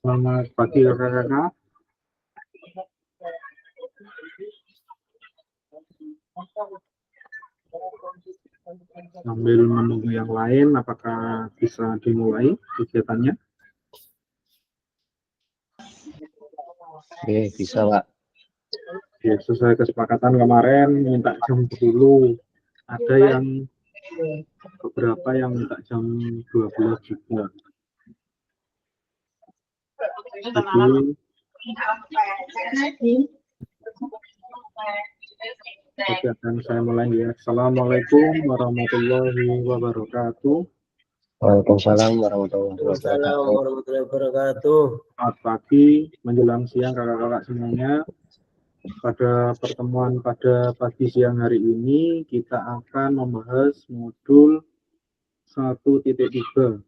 Selamat pagi kakak-kakak. Sambil menunggu yang lain, apakah bisa dimulai kegiatannya? Oke, bisa Pak. Ya, sesuai kesepakatan kemarin minta jam 10. Ada yang beberapa yang minta jam 12 juga. Jadi kegiatan saya mulai ya. Assalamualaikum warahmatullahi wabarakatuh. Waalaikumsalam warahmatullahi wabarakatuh. Selamat pagi menjelang siang kakak-kakak semuanya. Pada pertemuan pada pagi siang hari ini kita akan membahas modul 1.3.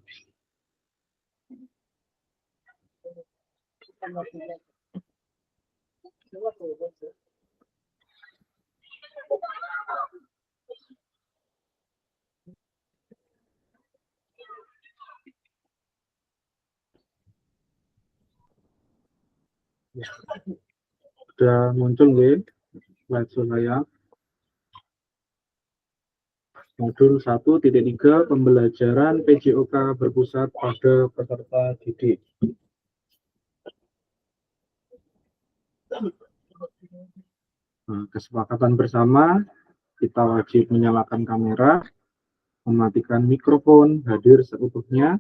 Sudah muncul nih slide saya. Modul 1.3 pembelajaran PJOK berpusat pada peserta didik. Nah, kesepakatan bersama kita wajib menyalakan kamera, mematikan mikrofon, hadir seutuhnya,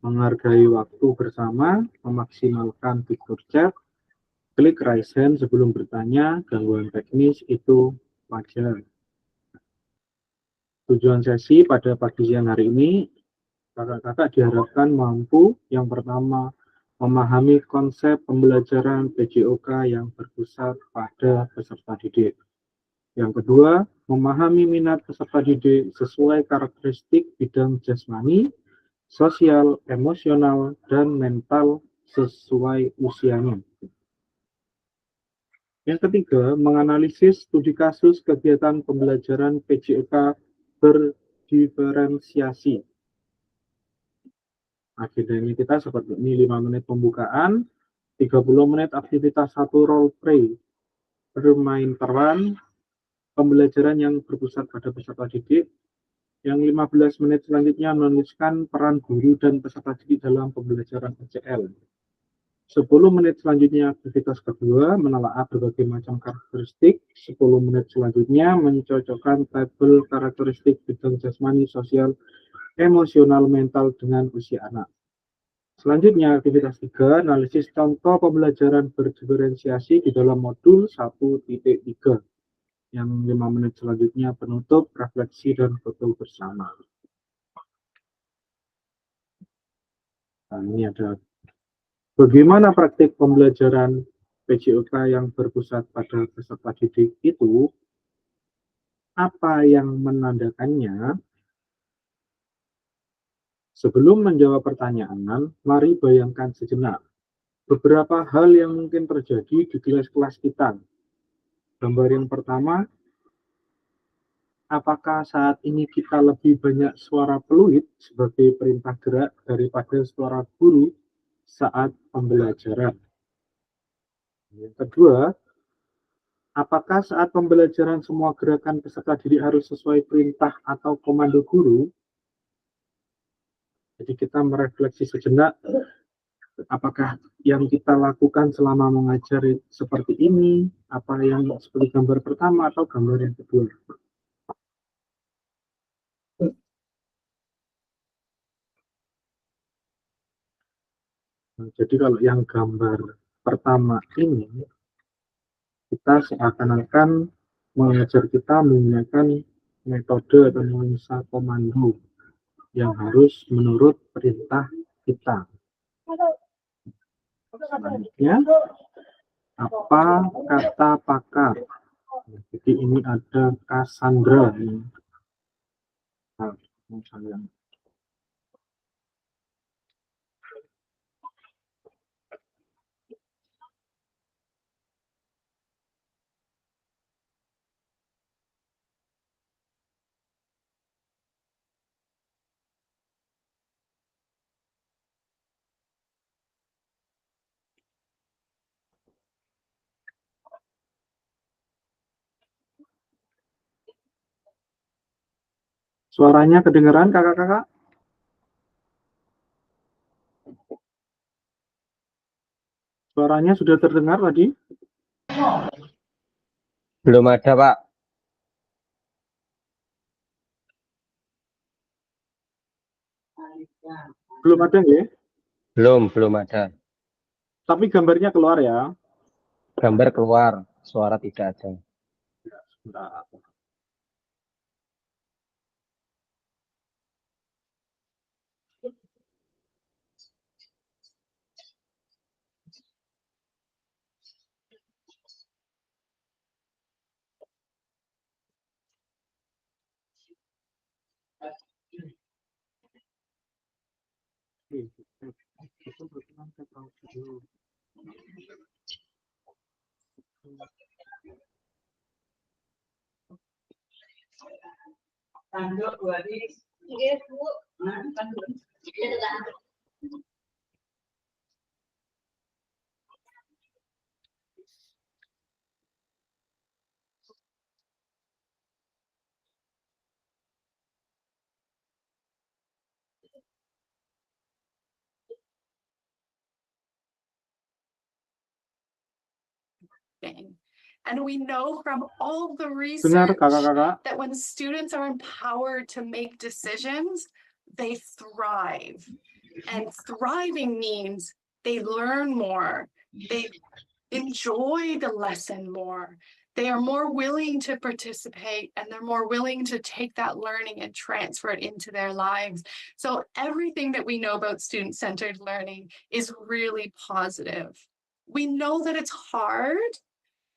menghargai waktu bersama, memaksimalkan fitur chat, klik raise hand sebelum bertanya, gangguan teknis itu wajar. Tujuan sesi pada pagi siang hari ini, kakak-kakak diharapkan mampu yang pertama memahami konsep pembelajaran PJOK yang berpusat pada peserta didik. Yang kedua, memahami minat peserta didik sesuai karakteristik bidang jasmani, sosial, emosional, dan mental sesuai usianya. Yang ketiga, menganalisis studi kasus kegiatan pembelajaran PJOK berdiferensiasi. Agendanya kita seperti ini, 5 menit pembukaan, 30 menit aktivitas 1 role play, bermain peran, pembelajaran yang berpusat pada peserta didik, yang 15 menit selanjutnya menuliskan peran guru dan peserta didik dalam pembelajaran PJL. 10 menit selanjutnya aktivitas kedua, menelaah berbagai macam karakteristik. 10 menit selanjutnya mencocokkan tabel karakteristik bidang jasmani, sosial, emosional, mental dengan usia anak. Selanjutnya aktivitas 3, analisis contoh pembelajaran berdiferensiasi di dalam modul 1.3. Yang 5 menit selanjutnya penutup, refleksi, dan foto bersama. Nah, ini ada bagaimana praktik pembelajaran PJOK yang berpusat pada peserta didik itu, apa yang menandakannya. Sebelum menjawab pertanyaan, mari bayangkan sejenak beberapa hal yang mungkin terjadi di kelas-kelas kita. Gambar yang pertama, apakah saat ini kita lebih banyak suara peluit sebagai perintah gerak daripada suara guru saat pembelajaran? Yang kedua, apakah saat pembelajaran semua gerakan peserta didik harus sesuai perintah atau komando guru? Jadi kita merefleksi sejenak, apakah yang kita lakukan selama mengajar seperti ini, apa yang seperti gambar pertama atau gambar yang kedua? Nah, jadi kalau yang gambar pertama ini, kita seakan-akan mengajar kita menggunakan metode atau nuansa komando yang harus menurut perintah kita. Selanjutnya, apa kata pakar? Jadi ini ada Cassandra. Nah, Suaranya kedengaran kakak-kakak? Suaranya sudah terdengar tadi? Belum ada, Pak. Belum ada ya? Belum ada. Tapi gambarnya keluar ya? Gambar keluar, suara tidak ada. Sebentar. And we know from all the Dengar research kakak-kakak? that when students are empowered to make decisions, they thrive. And thriving means they learn more, they enjoy the lesson more, they are more willing to participate, and they're more willing to take that learning and transfer it into their lives. So everything that we know about student-centered learning is really positive. We know that it's hard.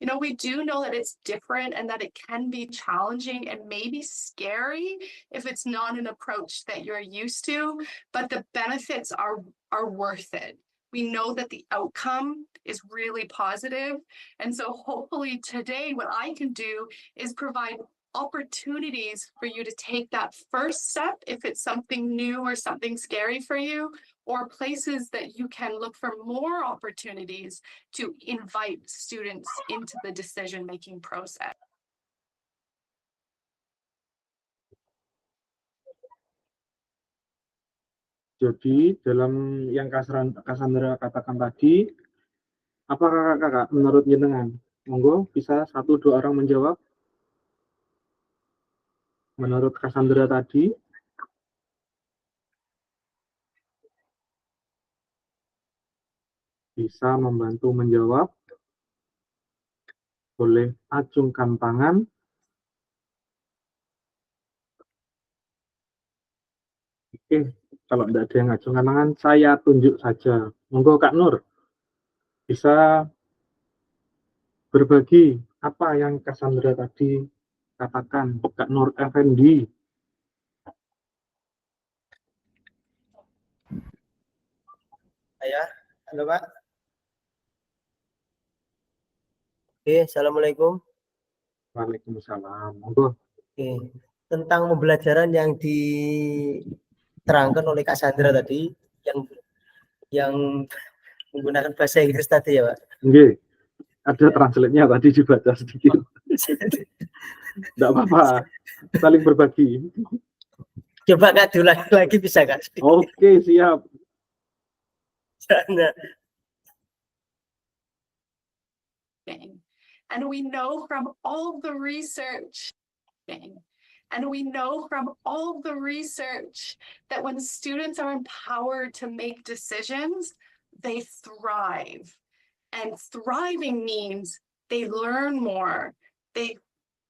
You know, we do know that it's different and that it can be challenging and maybe scary if it's not an approach that you're used to, but the benefits are worth it. We know that the outcome is really positive. And so hopefully today what I can do is provide opportunities for you to take that first step if it's something new or something scary for you, or places that you can look for more opportunities to invite students into the decision-making process. Jadi dalam yang Cassandra katakan tadi, apa kakak-kakak menurut jenengan? Monggo bisa 1-2 orang menjawab. Menurut Cassandra tadi, bisa membantu menjawab. Boleh acungkan tangan. Oke, kalau tidak ada yang acungkan tangan, saya tunjuk saja. Monggo Kak Nur, bisa berbagi apa yang Cassandra tadi katakan, Kak Nur Effendi. Ya, halo Pak. Oke, assalamualaikum. Waalaikumsalam. Monggo. Oke, tentang pembelajaran yang diterangkan oleh Kak Sandra tadi, yang menggunakan bahasa Inggris tadi ya Pak. Oke, ada translate-nya tadi dibaca sedikit. Tidak apa-apa, saling berbagi. Coba Kak diulangi lagi bisa Kak? Oke, siap. Sana. And we know from all the research, and we know from all the research that when students are empowered to make decisions, they thrive. And thriving means they learn more, they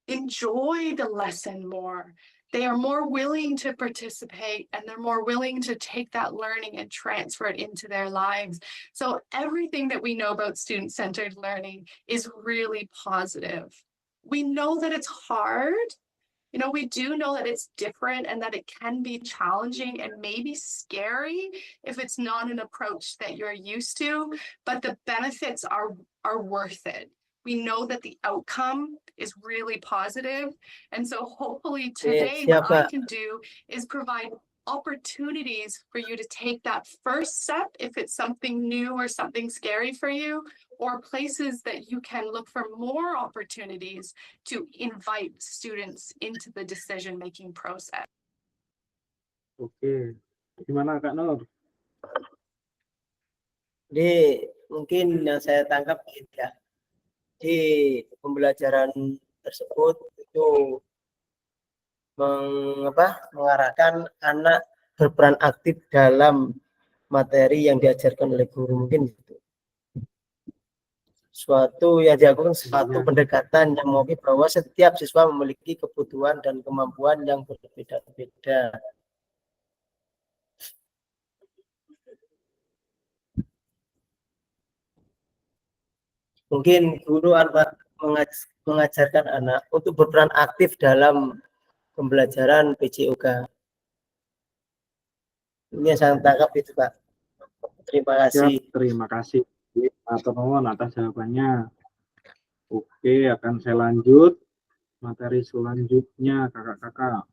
enjoy the lesson more, they are more willing to participate, and they're more willing to take that learning and transfer it into their lives. So everything that we know about student-centered learning is really positive. We know that it's hard. You know, we do know that it's different and that it can be challenging and maybe scary if it's not an approach that you're used to, but the benefits are worth it. We know that the outcome is really positive. And so hopefully today what I can do is provide opportunities for you to take that first step if it's something new or something scary for you, or places that you can look for more opportunities to invite students into the decision-making process. Oke, gimana Kak Nur? Jadi mungkin yang saya tangkap ya, di pembelajaran tersebut itu mengarahkan anak berperan aktif dalam materi yang diajarkan oleh guru, mungkin itu suatu yang dilakukan suatu pendekatan yang mengakui bahwa setiap siswa memiliki kebutuhan dan kemampuan yang berbeda-beda. Mungkin guru mengajarkan anak untuk berperan aktif dalam pembelajaran PJOK. Ini yang saya tangkap itu, Pak. Terima kasih. Siap, terima kasih Pak Nuwun atas jawabannya. Oke, akan saya lanjut materi selanjutnya kakak-kakak.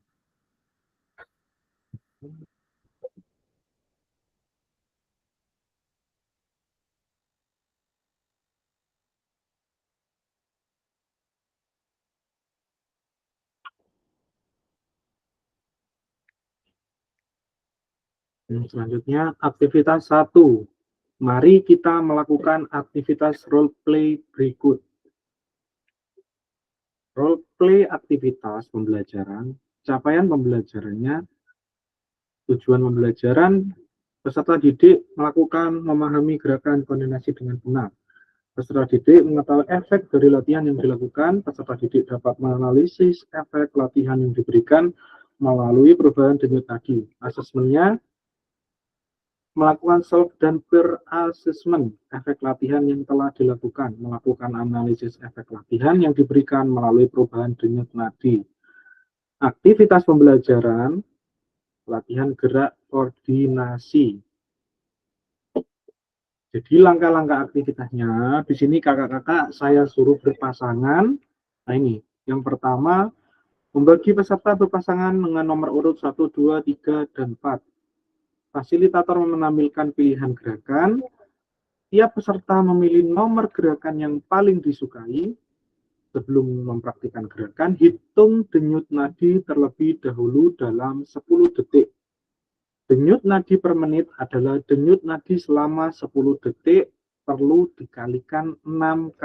Selanjutnya, aktivitas 1. Mari kita melakukan aktivitas role play berikut. Role play aktivitas pembelajaran, capaian pembelajarannya, tujuan pembelajaran, peserta didik melakukan memahami gerakan koordinasi dengan benar. Peserta didik mengetahui efek dari latihan yang dilakukan, peserta didik dapat menganalisis efek latihan yang diberikan melalui perubahan denyut nadi. Asesmennya, melakukan self dan peer assessment efek latihan yang telah dilakukan, melakukan analisis efek latihan yang diberikan melalui perubahan denyut nadi. Aktivitas pembelajaran, latihan gerak koordinasi. Jadi langkah-langkah aktivitasnya, di sini kakak-kakak saya suruh berpasangan. Nah ini, yang pertama, membagi peserta berpasangan dengan nomor urut 1, 2, 3, dan 4. Fasilitator menampilkan pilihan gerakan. Tiap peserta memilih nomor gerakan yang paling disukai. Sebelum mempraktikkan gerakan, hitung denyut nadi terlebih dahulu dalam 10 detik. Denyut nadi per menit adalah denyut nadi selama 10 detik perlu dikalikan 6.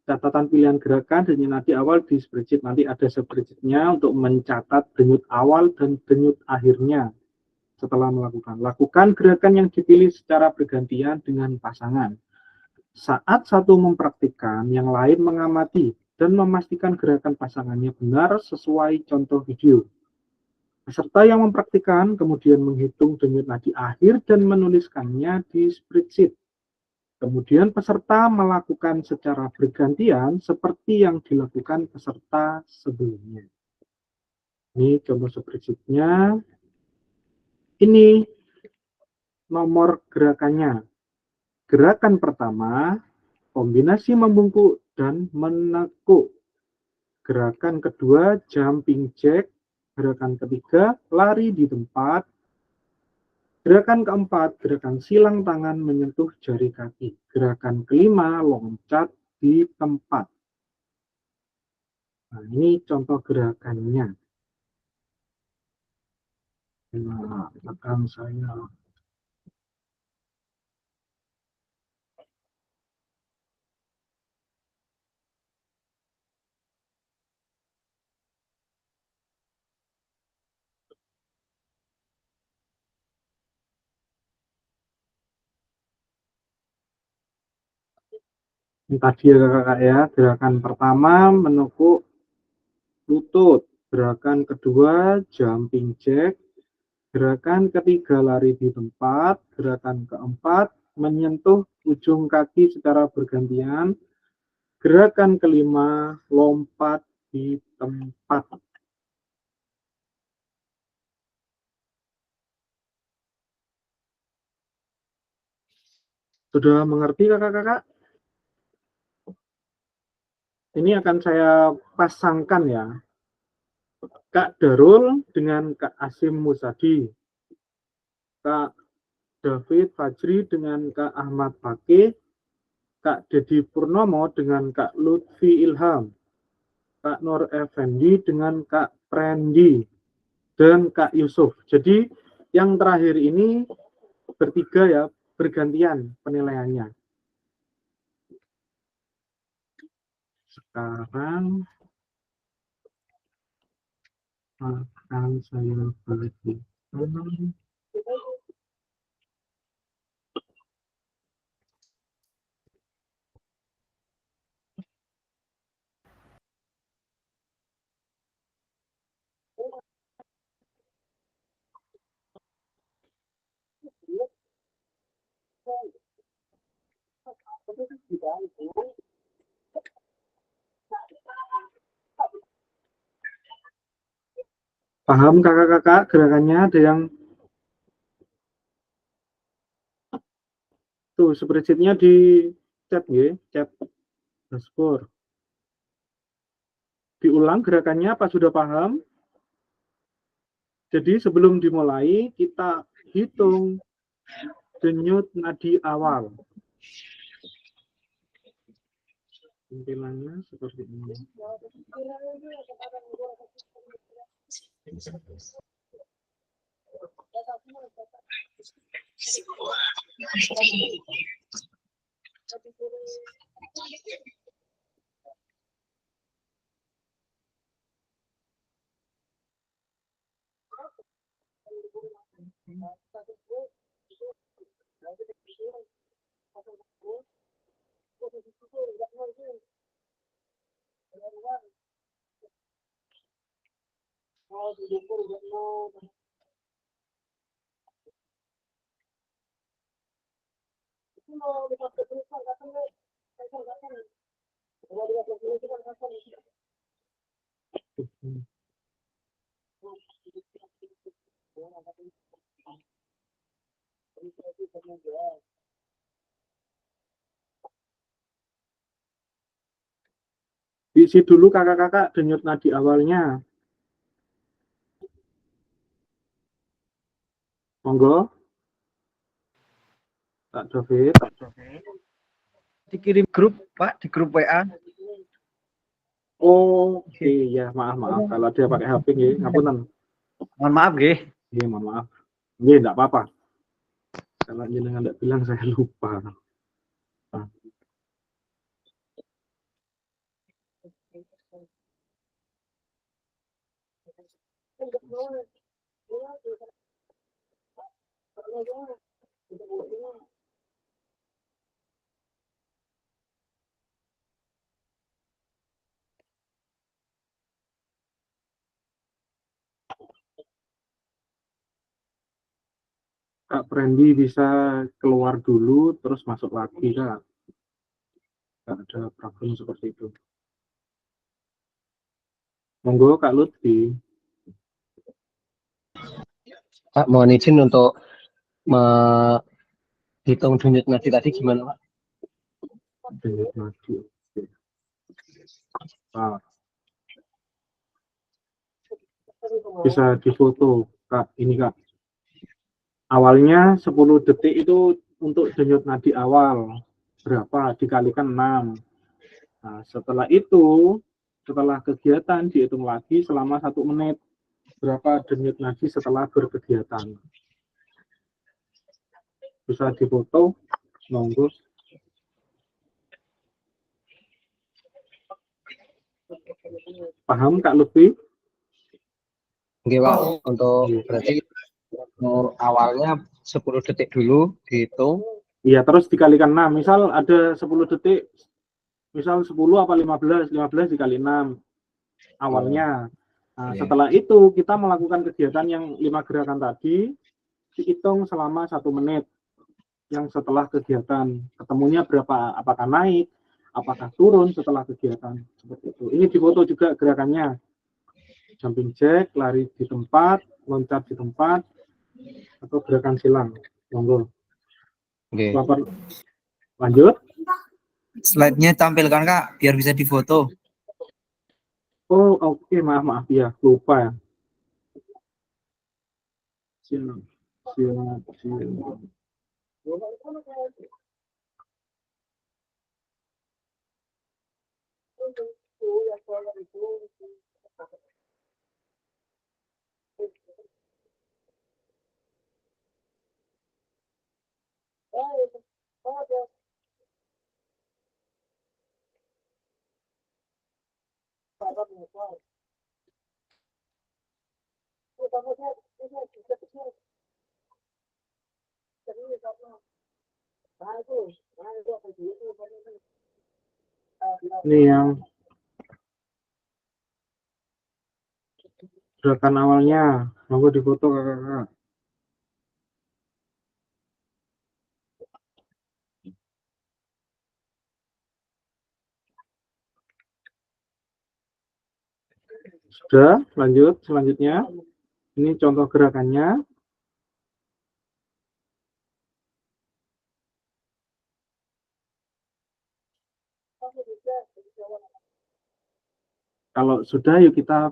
Catatan pilihan gerakan denyut nadi awal di spreadsheet, nanti ada spreadsheetnya untuk mencatat denyut awal dan denyut akhirnya. Setelah lakukan gerakan yang dipilih secara bergantian dengan pasangan. Saat satu mempraktikkan, yang lain mengamati dan memastikan gerakan pasangannya benar sesuai contoh video. Peserta yang mempraktikkan kemudian menghitung denyut nadi akhir dan menuliskannya di spreadsheet. Kemudian peserta melakukan secara bergantian seperti yang dilakukan peserta sebelumnya. Ini contoh spreadsheet-nya. Ini nomor gerakannya. Gerakan pertama, kombinasi membungkuk dan menekuk. Gerakan kedua, jumping jack. Gerakan ketiga, lari di tempat. Gerakan keempat, gerakan silang tangan menyentuh jari kaki. Gerakan kelima, loncat di tempat. Nah, ini contoh gerakannya. Nah, akan saya ini tadi ya kakak ya, gerakan pertama menekuk lutut, gerakan kedua jumping jack, gerakan ketiga lari di tempat, gerakan keempat menyentuh ujung kaki secara bergantian, gerakan kelima lompat di tempat. Sudah mengerti kakak-kakak? Ini akan saya pasangkan ya. Kak Darul dengan Kak Asim Musadi. Kak David Fajri dengan Kak Ahmad Fakih. Kak Dedi Purnomo dengan Kak Lutfi Ilham. Kak Nur Effendi dengan Kak Prendi. dan Kak Yusuf. Jadi yang terakhir ini bertiga ya, bergantian penilaiannya. Sekarang akan saya bagi. Paham kakak-kakak gerakannya? Ada yang tuh spreadsheet-nya di chat ya, chat dashboard. Diulang gerakannya apa sudah paham? Jadi sebelum dimulai kita hitung denyut nadi awal. Tampilannya seperti ini. Diisi dulu kakak-kakak denyut nadi awalnya. Monggo. Kak David. Dikirim grup, Pak, di grup WA. Oke, ya maaf kalau dia pakai HP nggih, ngapunten. Mohon maaf, nggih. Iya, mohon maaf. Nggih, enggak apa-apa. Kalau jenengan enggak bilang saya lupa. Kak Prendi bisa keluar dulu terus masuk lagi, Kak. Enggak ada problem seperti itu. Monggo Kak Lutfi. Pak, mohon izin untuk menghitung denyut nadi tadi gimana, Pak? Denyut nadi. Oke. Nah, bisa difoto, Kak. Ini, Kak. Awalnya 10 detik itu untuk denyut nadi awal. Berapa? Dikalikan 6. Nah, setelah itu, setelah kegiatan dihitung lagi selama 1 menit. Berapa denyut nadi setelah berkegiatan. Bisa difoto, monggo. Paham Kak Lutfi? Oke, Pak. Untuk berarti awalnya 10 detik dulu dihitung. Iya, terus dikalikan 6. Misal ada 10 detik, misal 10 apa 15, 15 dikali 6 awalnya. Nah, setelah itu kita melakukan kegiatan yang 5 gerakan tadi, dihitung selama 1 menit. Yang setelah kegiatan, ketemunya berapa, apakah naik, apakah turun setelah kegiatan, seperti itu. Ini difoto juga gerakannya. Jumping jack, lari di tempat, loncat di tempat, atau gerakan silang. Monggo. Oke. Lanjut. Slide-nya tampilkan Kak, biar bisa difoto. Oh, oke, maaf ya, lupa ya. Siap. Ini yang gerakan awalnya, monggo difoto kakak-kakak. Sudah, lanjut. Selanjutnya, ini contoh gerakannya. Kalau sudah, yuk kita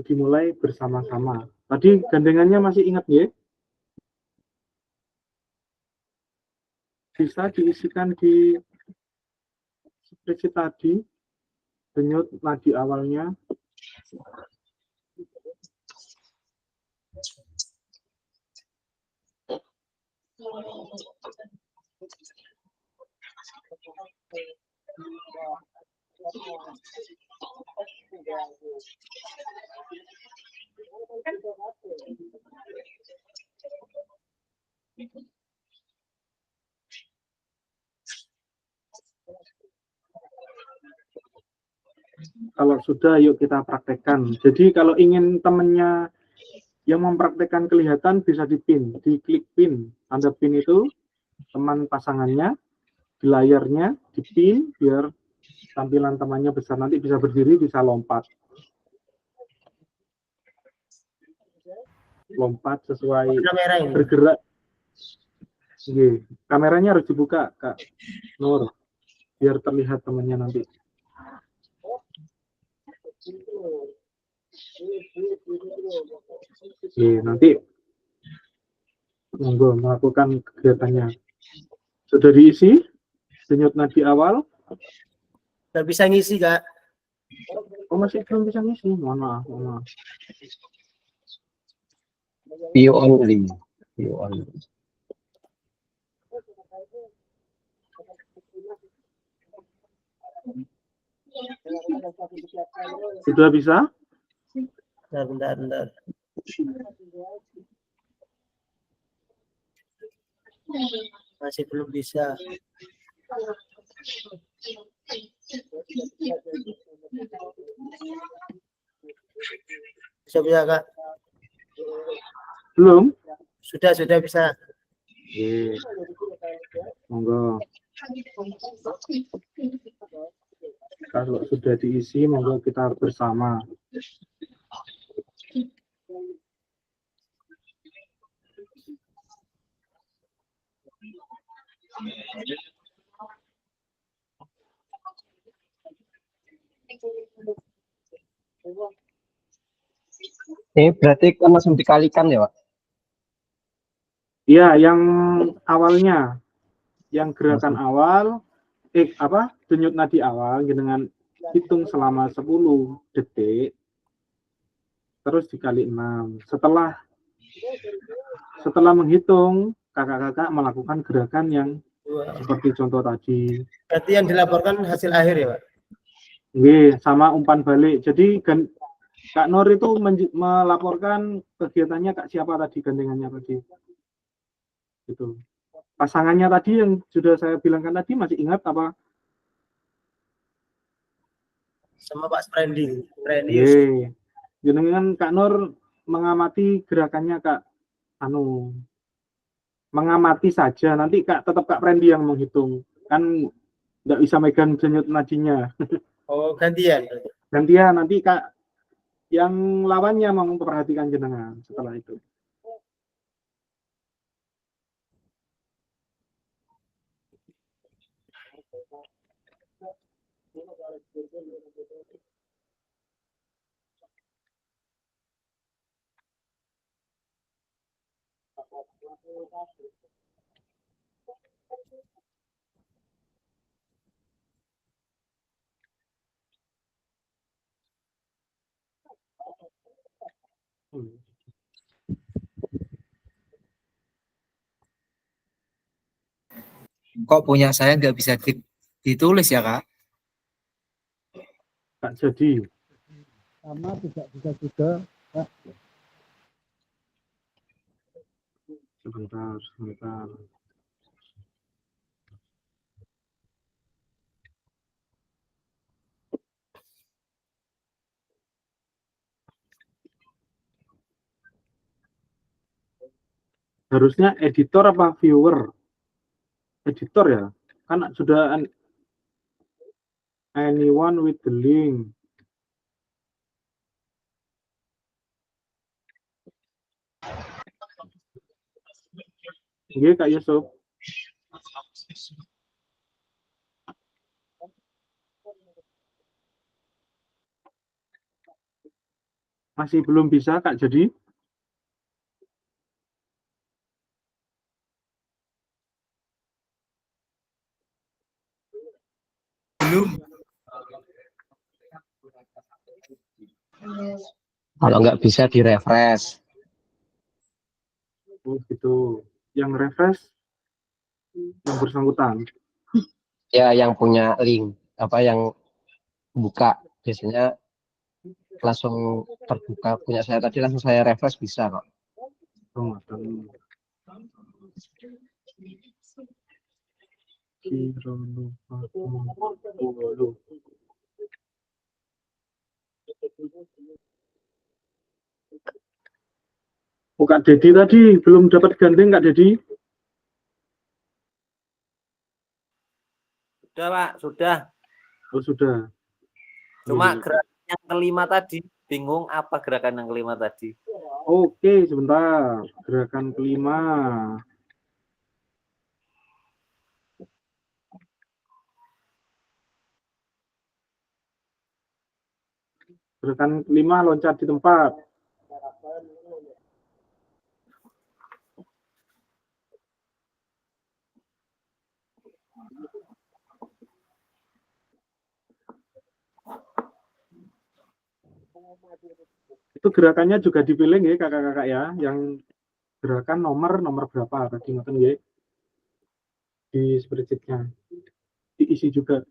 dimulai bersama-sama. Tadi gandengannya masih ingat ya? Bisa diisikan di spreadsheet tadi, denyut nadi awalnya. Kalau sudah, yuk kita praktekkan. Jadi kalau ingin temennya yang mempraktekkan kelihatan, bisa dipin, diklik pin. Tanda pin itu teman pasangannya, di layarnya dipin biar tampilan temannya besar, nanti bisa berdiri, bisa lompat sesuai Kamera ini. bergerak. Oke. Kameranya harus dibuka Kak Nur biar terlihat temannya nanti. Oke, nanti monggo melakukan kegiatannya. Sudah diisi denyut nadi awal? Nggak bisa ngisi, Kak. Oh, masih belum bisa ngisi. Mohon maaf. View only. View only. Sudah bisa? Bentar. Masih belum bisa. Bisa, Kak. Belum? Sudah bisa. Oke. Monggo. Kalau sudah diisi, monggo kita bersama. Ini berarti kan langsung dikalikan ya, Pak? Iya, yang awalnya, yang gerakan awal, denyut nadi awal dengan hitung selama 10 detik, terus dikali 6. Setelah menghitung, kakak-kakak melakukan gerakan yang seperti contoh tadi. Berarti yang dilaporkan hasil akhir ya, Pak? Nggih, sama umpan balik. Jadi Kak Nur itu melaporkan kegiatannya Kak siapa tadi, gandengannya tadi. Gitu. Pasangannya tadi yang sudah saya bilangkan tadi masih ingat apa? Sama Pak Sprending. Nggih. Jenengan Kak Nur mengamati gerakannya Kak mengamati saja, nanti tetap Kak Prendi yang menghitung, kan nggak bisa megang denyut nadinya. Oh, gantian. Gantian, nanti Kak yang lawannya mau memperhatikan jenengan setelah itu. Kok punya saya nggak bisa ditulis ya, Kak? Kak jadi Sama tidak bisa juga, Pak. Sebentar. Harusnya editor apa viewer? Editor ya, kan sudah anyone with the link. Iya Kak Yusuf. Masih belum bisa Kak, jadi Belum. Kalau nggak bisa di-refresh. oh gitu. Yang refresh yang bersangkutan. Ya, yang punya link, apa yang buka. Biasanya langsung terbuka. Punya saya tadi langsung saya refresh bisa kok. Ramadan. Oh, Kak Dedi tadi belum dapat gandeng Kak Dedi? Sudah, Pak, sudah. Oh, sudah. Cuma gerakan yang kelima tadi, bingung apa gerakan yang kelima tadi. Oke, sebentar. Gerakan kelima. Gerakan kelima loncat di tempat. Itu gerakannya juga dipilih ya kakak-kakak ya, yang gerakan nomor berapa tadi ngoten ya. Di spreadsheet-nya. Diisi juga.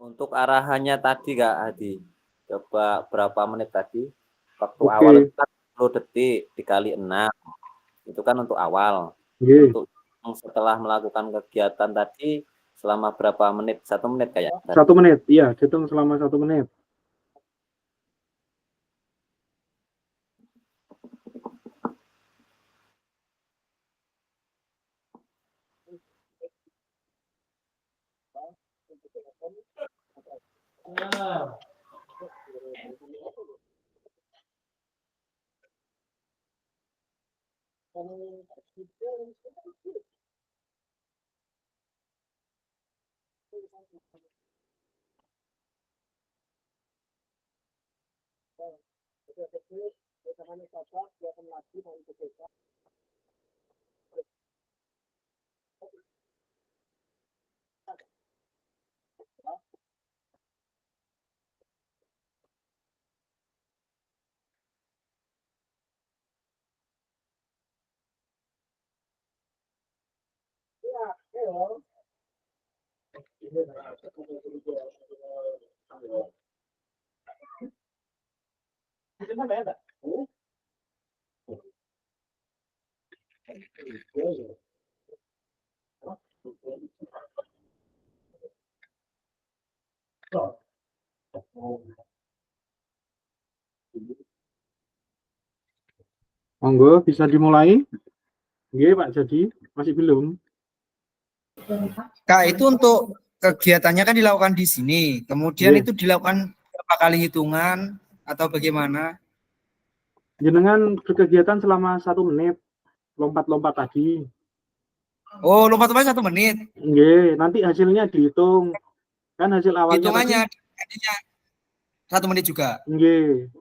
Untuk arahannya tadi Kak Hadi, coba berapa menit tadi? Waktu Oke. awal itu kan 10 detik dikali 6. Itu kan untuk awal. Oke. Untuk setelah melakukan kegiatan tadi selama berapa menit? 1 menit kayak tadi. 1 menit, iya, hitung selama 1 menit. Monggo bisa dimulai. Nggih, Pak Jadi, masih belum? Kak, itu untuk kegiatannya kan dilakukan di sini. Kemudian Nggih. itu dilakukan berapa kali hitungan atau bagaimana? Jenengan berkegiatan selama 1 menit, lompat-lompat tadi. Oh, lompat-lompat 1 menit. Nggih, nanti hasilnya dihitung. Kan hasil awalnya Hitungannya tadi. artinya 1 menit juga. Nggih.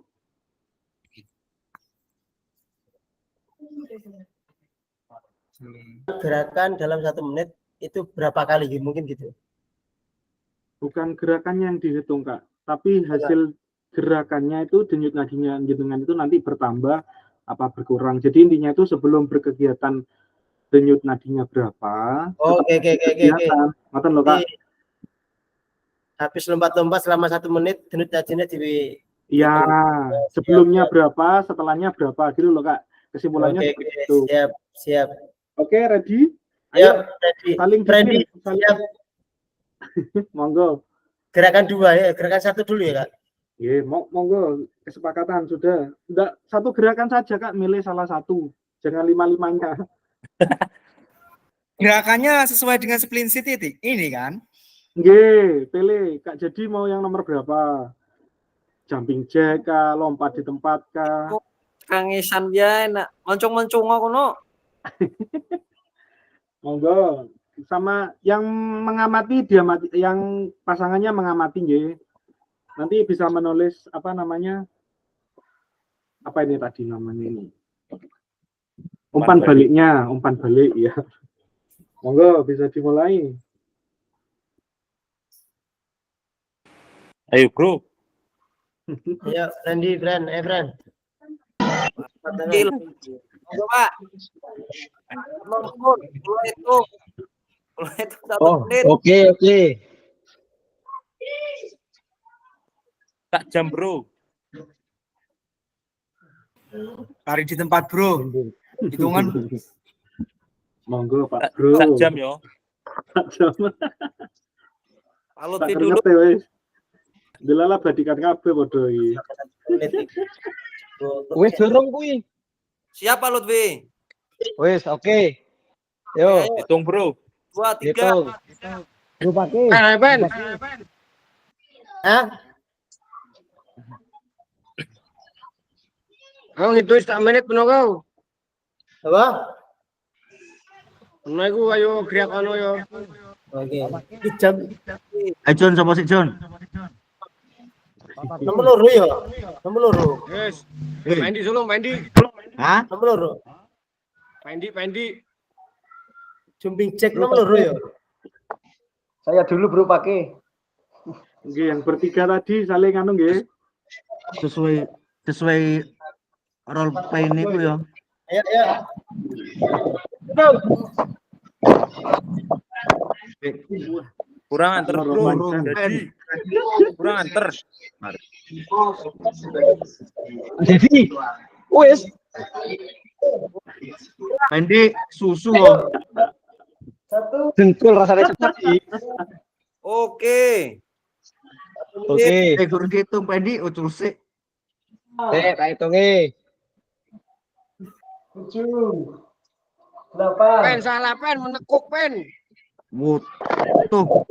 Gerakan dalam 1 menit itu berapa kali mungkin gitu? Bukan gerakannya yang dihitung, Kak. Tapi hasil gerakannya itu denyut nadinya hitungan itu nanti bertambah apa berkurang. Jadi intinya itu sebelum berkegiatan denyut nadinya berapa, Oke. kegiatan. Ngoten lho, Kak. Jadi, habis lompat-lompat selama 1 menit, denyut nadinya di Iya, sebelumnya berapa, setelahnya berapa gitu loh, Kak. Kesimpulannya Oke, seperti itu. siap. Oke, ready? Ayo, saling ready. Siap. Monggo. Gerakan 2 ya, gerakan 1 dulu ya, Kak. Iya, monggo kesepakatan sudah. Enggak satu gerakan saja, Kak, milih salah satu. Jangan 5-5-nya. Gerakannya sesuai dengan spleen sheet ini kan? Nggih, pilih. Kak jadi mau yang nomor berapa? Jumping jack kah, lompat di tempat kah? Kangisan ya enak. Moncong-moncong aku no. Monggo. Sama yang mengamati dia mati, yang pasangannya mengamati nggih. Nanti bisa menulis apa namanya? Apa ini tadi namanya ini? Umpan baliknya, umpan balik ya. Monggo bisa dimulai. Ayo bro. Ayo, Randy, Fran. Monggo, Pak. Monggo, itu. Itu 1 menit. Oke. Tak jam bro. Lari di tempat bro. Hitungan. Monggo Pak Bro. Tak jam yo. Tak jam. Kalau Tak dulu ngerti wis. Delala badikan kabeh padha iki. Wis dorong kuwi. siapa Lutfi? Wis, oke. Yo, Hitung bro. 2, 3. hitung. Bro pakai. Hah? Kau ngitung sak menit penuh kau. Apa? Penuh iku ayo gerak ono yo. Oke. Jam John sama si John. nomor loro ya. Nomor loro. Yes. Pendi sulung, pendi. Hah? Nomor loro. Pendi. Jumping jack nomor loro ya. Saya dulu bro pakai. Nggih, yang bertiga tadi saling anu nggih. Sesuai role play niku ya. Ayo. Kurang anter bro. Jadi kurang anter. Jadi, wis. Pendi susu loh. Dengkul rasanya cepat. Oke. Oke. Kurang dihitung Pendi ucul sih. Tak hitung e. 7. 8. Pen salah pen, menekuk pen. Wut. Tuh.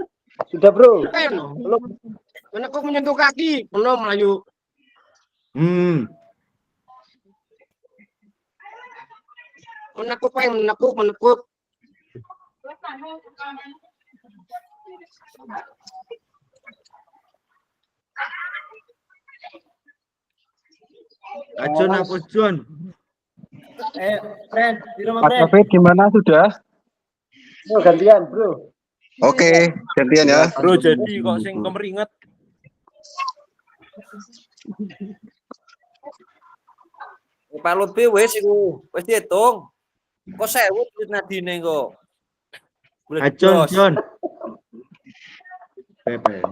Sudah bro. Pen. Belum. Menekuk menyentuh kaki, belum melayu. Menekuk pen, menekuk. John apa John? Fran, di rumah Pak Fran. David gimana sudah? Oh, gantian, Bro. Oke, gantian ya. Bro jadi kok sing kemeringet. Pak Lutfi wis iku. Wis dihitung. Kok 1000 duit nadine kok. John. Pepe.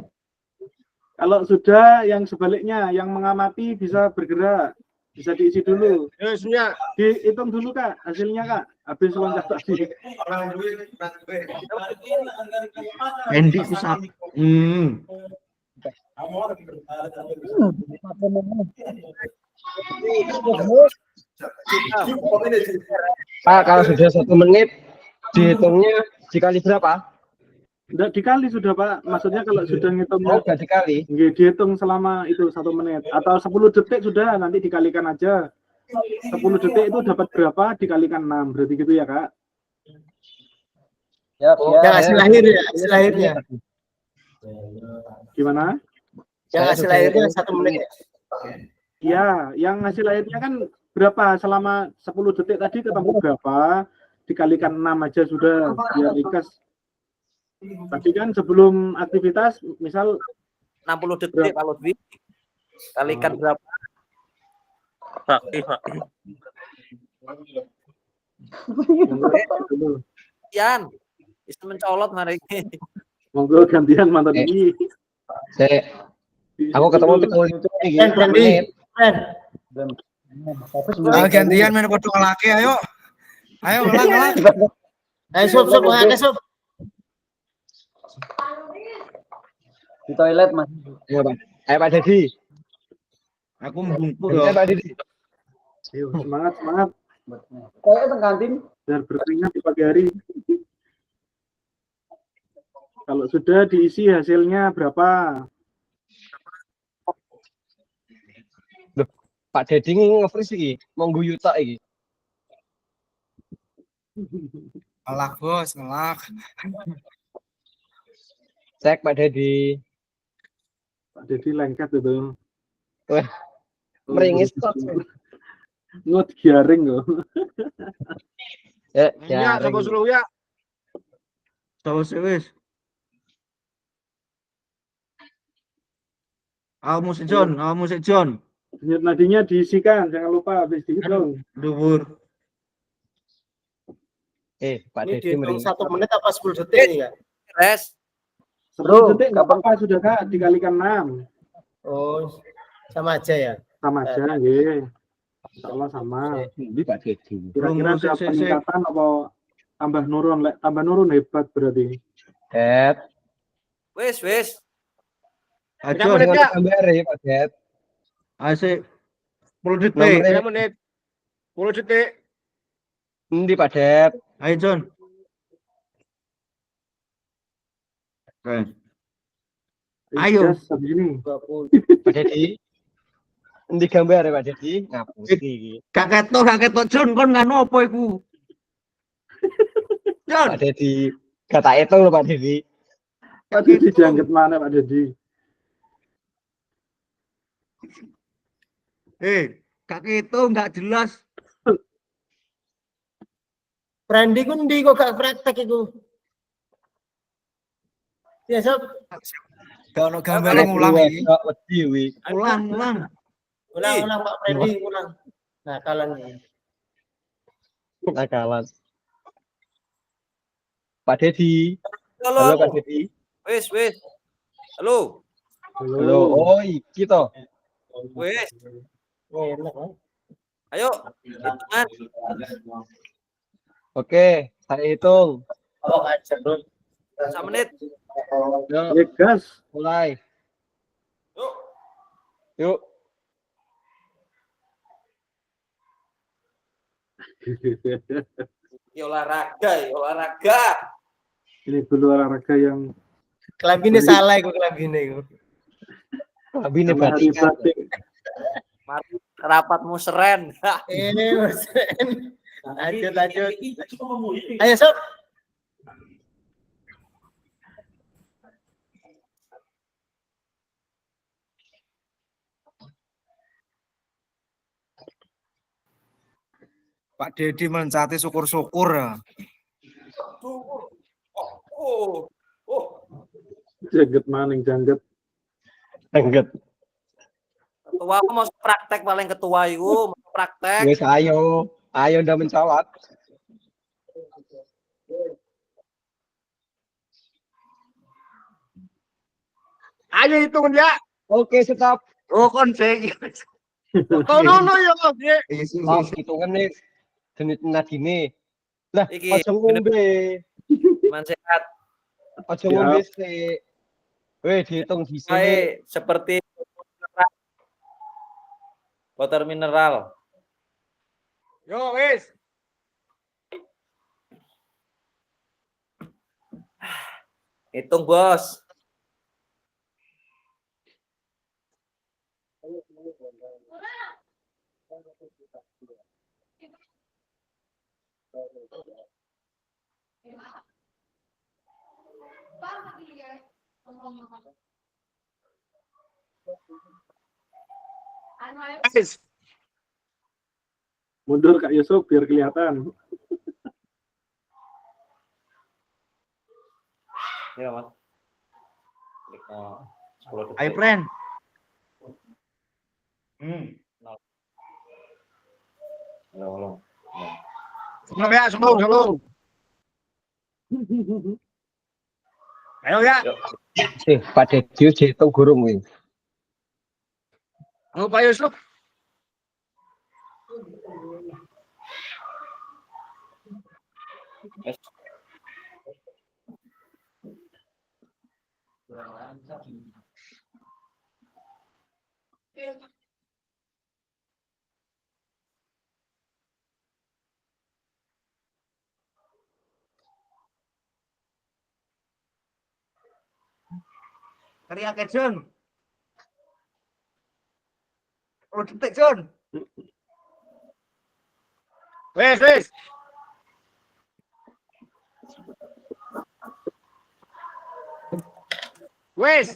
Kalau sudah yang sebaliknya yang mengamati bisa bergerak. Bisa diisi dulu. Yesnya. Dihitung dulu Kak, hasilnya Kak. Habis loncat tadi. Pendi susah. Pak, kalau sudah 1 menit dihitungnya dikali berapa? Enggak dikali sudah Pak. Maksudnya kalau sudah ngitung Enggak dikali. nggih, dihitung selama itu 1 menit atau 10 detik sudah nanti dikalikan aja. 10 detik itu dapat berapa dikalikan 6. Berarti gitu ya, Kak? Ya, Yang hasil lahirnya. Gimana? Yang hasil lahirnya 1 menit. Ya, yang hasil akhirnya kan berapa selama 10 detik tadi ketemu berapa dikalikan 6 aja sudah biar ringkas. Tadi kan sebelum aktivitas, misal 60 detik Pak Lutfi. Kalikan berapa? Pak. Yan, bisa mencolot hari ini. monggo gantian mantan ini. Aku ketemu pitung itu Randy, Ren. Gantian main podo ngelaki, ayo. Ayo ngelak. Ayo sob ngake sob. Di toilet Mas. Ayo Pak Dedi. Aku membungkuk Ayo ya. Pak Dedi. Ayo, semangat, semangat. Kayak teng kantin. Biar berkeringat di pagi hari. Kalau sudah diisi hasilnya berapa? Pak Dedi nge-freeze iki, mau guyu tok iki. Ngelak bos, ngelak. Cek Pak Dedi. Pak Dedi lengket itu. Wah, meringis tok. Ngut garing loh. Ya, Ya, sapa suruh ya? Sapa wis? Kamu si John. Denyut nadinya diisikan, jangan lupa habis dihitung. Dhuwur. Pak Ini Dedi dihitung meringis. 1 menit apa 10 detik nih ya? Res. 10 detik nggak apa-apa sudah Kak, dikalikan 6. Oh, sama aja ya. Sama aja, nggih. Insyaallah sama. Di Pak Dedi. Kira-kira ada peningkatan apa tambah nurun? Lek tambah nurun hebat berarti. Wis. Ayo, Dengan gambar ya Pak Det. asik. 10 detik. Nomornya- 5 menit. 10 detik. Endi Pak Det? Ayo, John. Oke. Ayo. Gas, habis ini. 20. Pak Dedi. Endi gambar ya Pak Dedi? Ngapus iki. Gak ketok John kon nganu apa iku? John. Pak Dedi. Gak tak hitung lho Pak Dedi. Pak Dedi dianggap mana Pak Dedi? Gak ketok gak jelas. Randy ku ndi kok gak praktek iku? Ya sob, Gak ono gambar ngulang iki. Wedi wi. Ulang. ulang Pak Randy, ulang. Nah, kalian ini. Nakalan. Pak Dedi. Halo. Halo Pak Dedi. Wis. Halo. Halo. Oh, iki to. Wis. Enak kan? Ayo. Hitungan. Oke, saya hitung. Oh, aja bro. 1 menit. Yuk, Ya gas. mulai. Yuk. Yuk. Olahraga. Ini dulu olahraga yang Kelambine salah iku kelambine iku. Kabine sama hari batik. batik. Mari rapatmu seren. Ini Mas. Lanjut. Ayo sob. Pak Dedi mencati syukur-syukur. Oh. Jangget maning jangget. Engget. Ketua aku mau praktek paling ketua itu, mau praktek. Wes ayo. Ayo ndak mencolot. Ayo hitung ya. Oke, stop. Oh, kon sing. No ya, oke. Oh, hitungan nih. Genit nadine. Lah, Iki, ojo ngombe. Man sehat. Ojo ngombe sih. Weh, dihitung di sini. Baik, seperti water mineral. Yo, wis. Hitung, Bos. Wis. Mundur Kak Yusuf biar kelihatan. Ya, Mas. Klik 10 detik. Hai, friend. Halo. Sebelum ya, sebelum. Ayo ya. Yuk. Pak Dedius dihitung gurung ini. Halo Pak Yusuf. Yes. Teriak ke John. 10 detik John. Wes. Wes.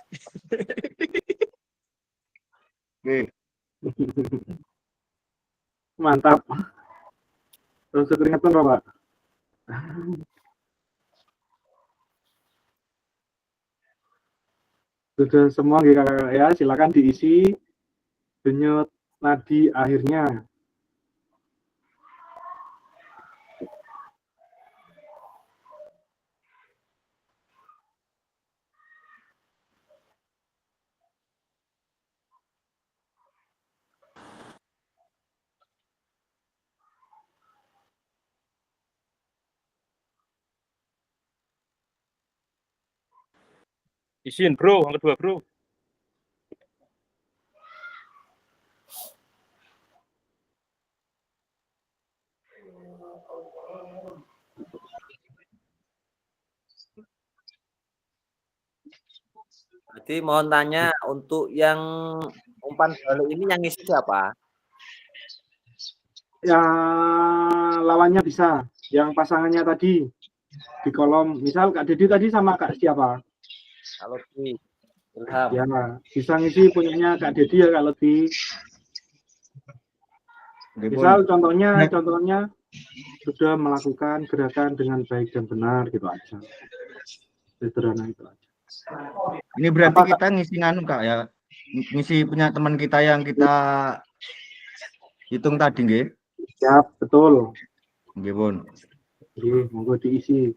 Mantap. Terus keringetan Pak. Sudah semua ya, silakan diisi denyut nadi akhirnya. Isin bro, yang kedua bro. Jadi mohon tanya untuk yang umpan balik ini yang ngisi siapa? Ya, lawannya bisa. Yang pasangannya tadi di kolom, misal Kak Dedi tadi sama Kak siapa? Kalau di Ilham. Ya, bisa ngisi punyanya Kak Dedi ya kalau di. Misal contohnya sudah melakukan gerakan dengan baik dan benar gitu aja. Sederhana itu aja. Ini berarti kita ngisi nganu Kak ya. Ngisi punya teman kita yang kita hitung tadi nggih. Siap, betul. Nggih, Bun. Nggih, monggo diisi.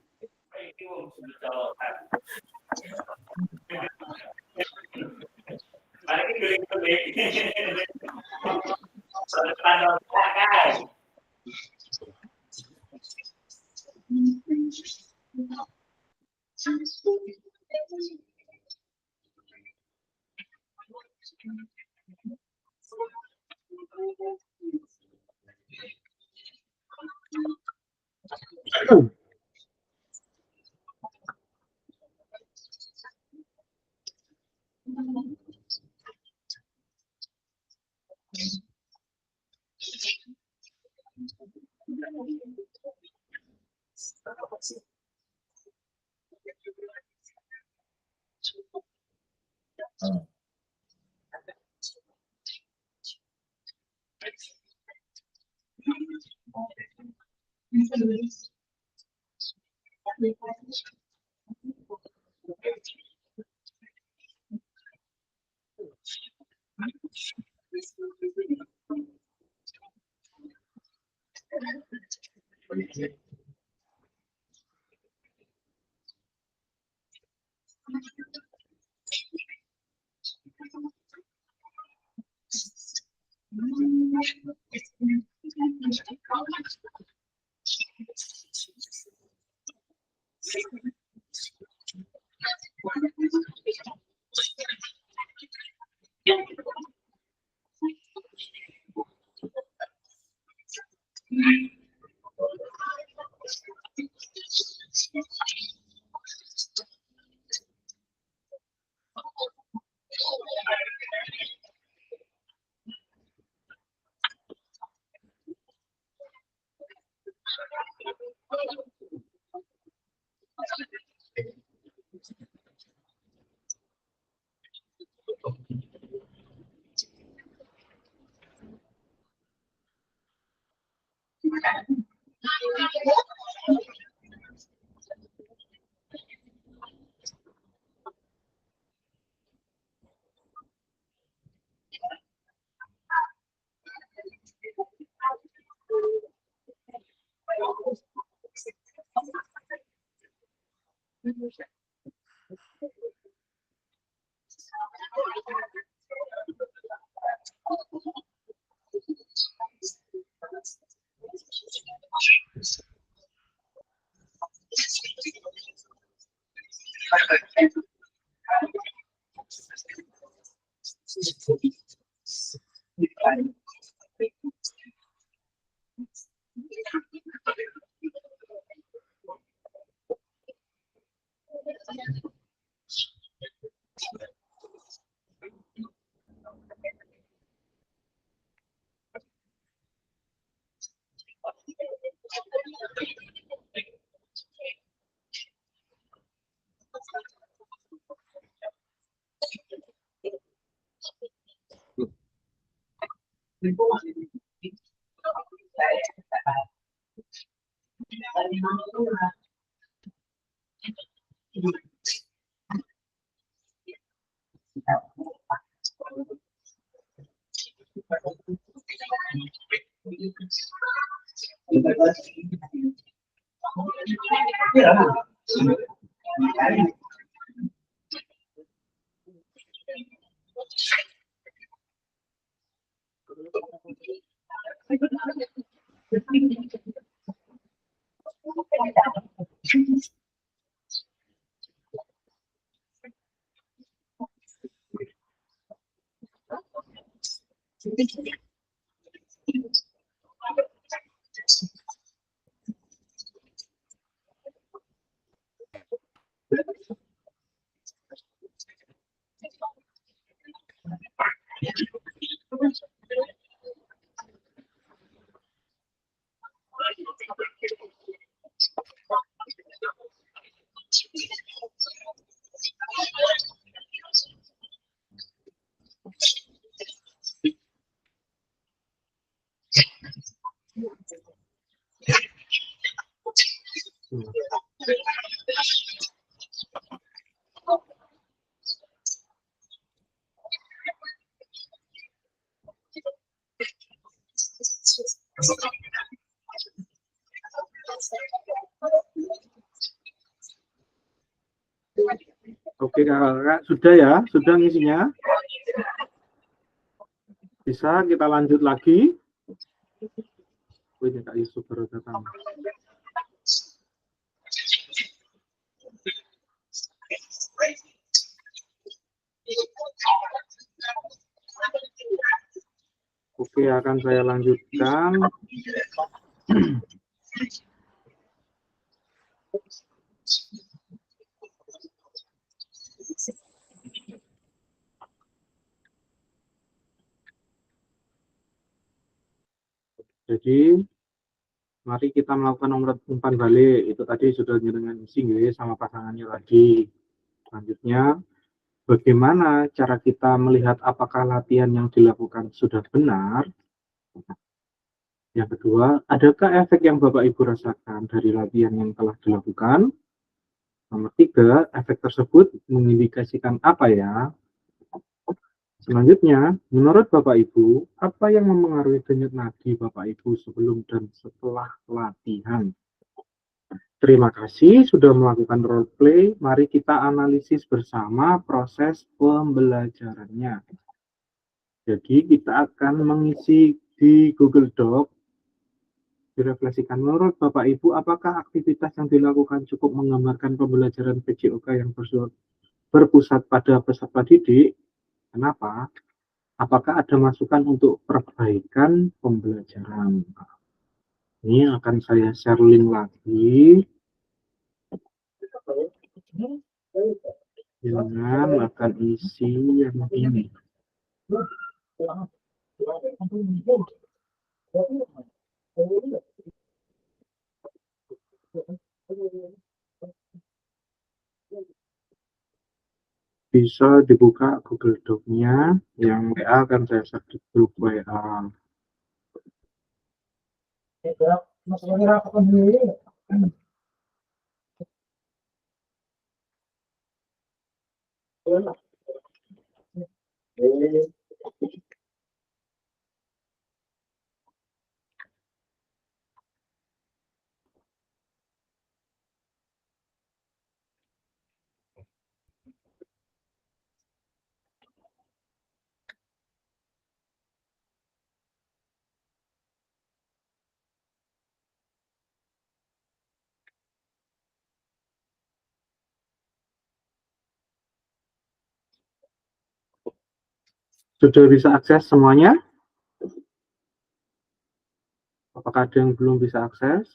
Oke kakak, sudah ya? Sudah ngisinya? Bisa kita lanjut lagi? Ini Kak Yusuf baru datang. Oke, akan saya lanjutkan. Jadi, mari kita melakukan umpan balik. Itu tadi sudah dengan isi sama pasangannya tadi. Selanjutnya, bagaimana cara kita melihat apakah latihan yang dilakukan sudah benar? Yang kedua, adakah efek yang Bapak Ibu rasakan dari latihan yang telah dilakukan? Nomor 3, efek tersebut mengindikasikan apa ya? Selanjutnya, menurut Bapak Ibu, apa yang mempengaruhi denyut nadi Bapak Ibu sebelum dan setelah latihan? Terima kasih sudah melakukan role play. Mari kita analisis bersama proses pembelajarannya. Jadi kita akan mengisi di Google Doc, direfleksikan menurut Bapak Ibu, apakah aktivitas yang dilakukan cukup menggambarkan pembelajaran PJOK yang berpusat pada peserta didik? Kenapa? Apakah ada masukan untuk perbaikan pembelajaran? Ini akan saya share link lagi dengan akan isi yang ini. Bisa dibuka Google Doc-nya, yang WA akan saya share di grup WA. Sudah bisa akses semuanya? Apakah ada yang belum bisa akses?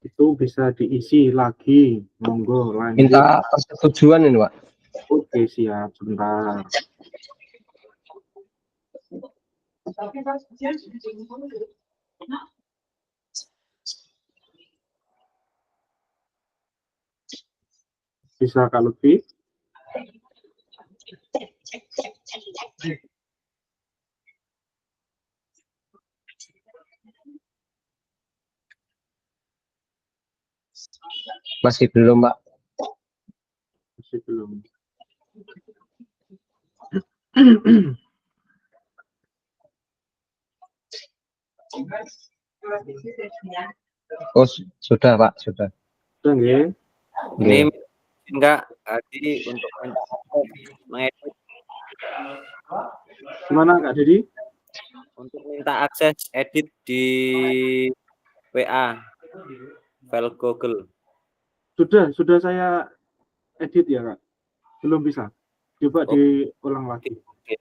Itu bisa diisi lagi, monggo lanjut. Minta persetujuan ini, Pak. Oke, siap, sebentar. Bisa Kak Lutfi? Masih belum, Pak. Masih belum. Oh, sudah, Pak, sudah. Sudah nggih? Ini Nggih. enggak Adi untuk minta mengedit, Gimana Kak Dedi? untuk minta akses edit di WA file Google. Sudah saya edit ya Kak? Belum bisa? Coba Oh. diulang lagi. Oke.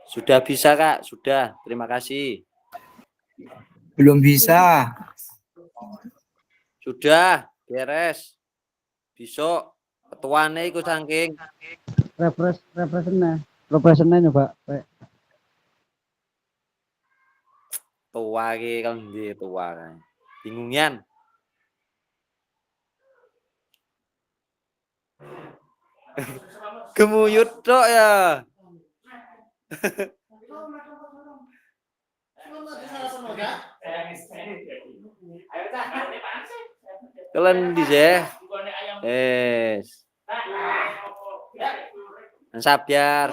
Sudah bisa Kak, sudah. Terima kasih. Belum bisa. Sudah, beres. Besok ketuane iku saking Refreshnya nyoba. tua iki kan ndi tua kan. Bingungan. Gemuyut tok ya. Kalian di sih? Sabar.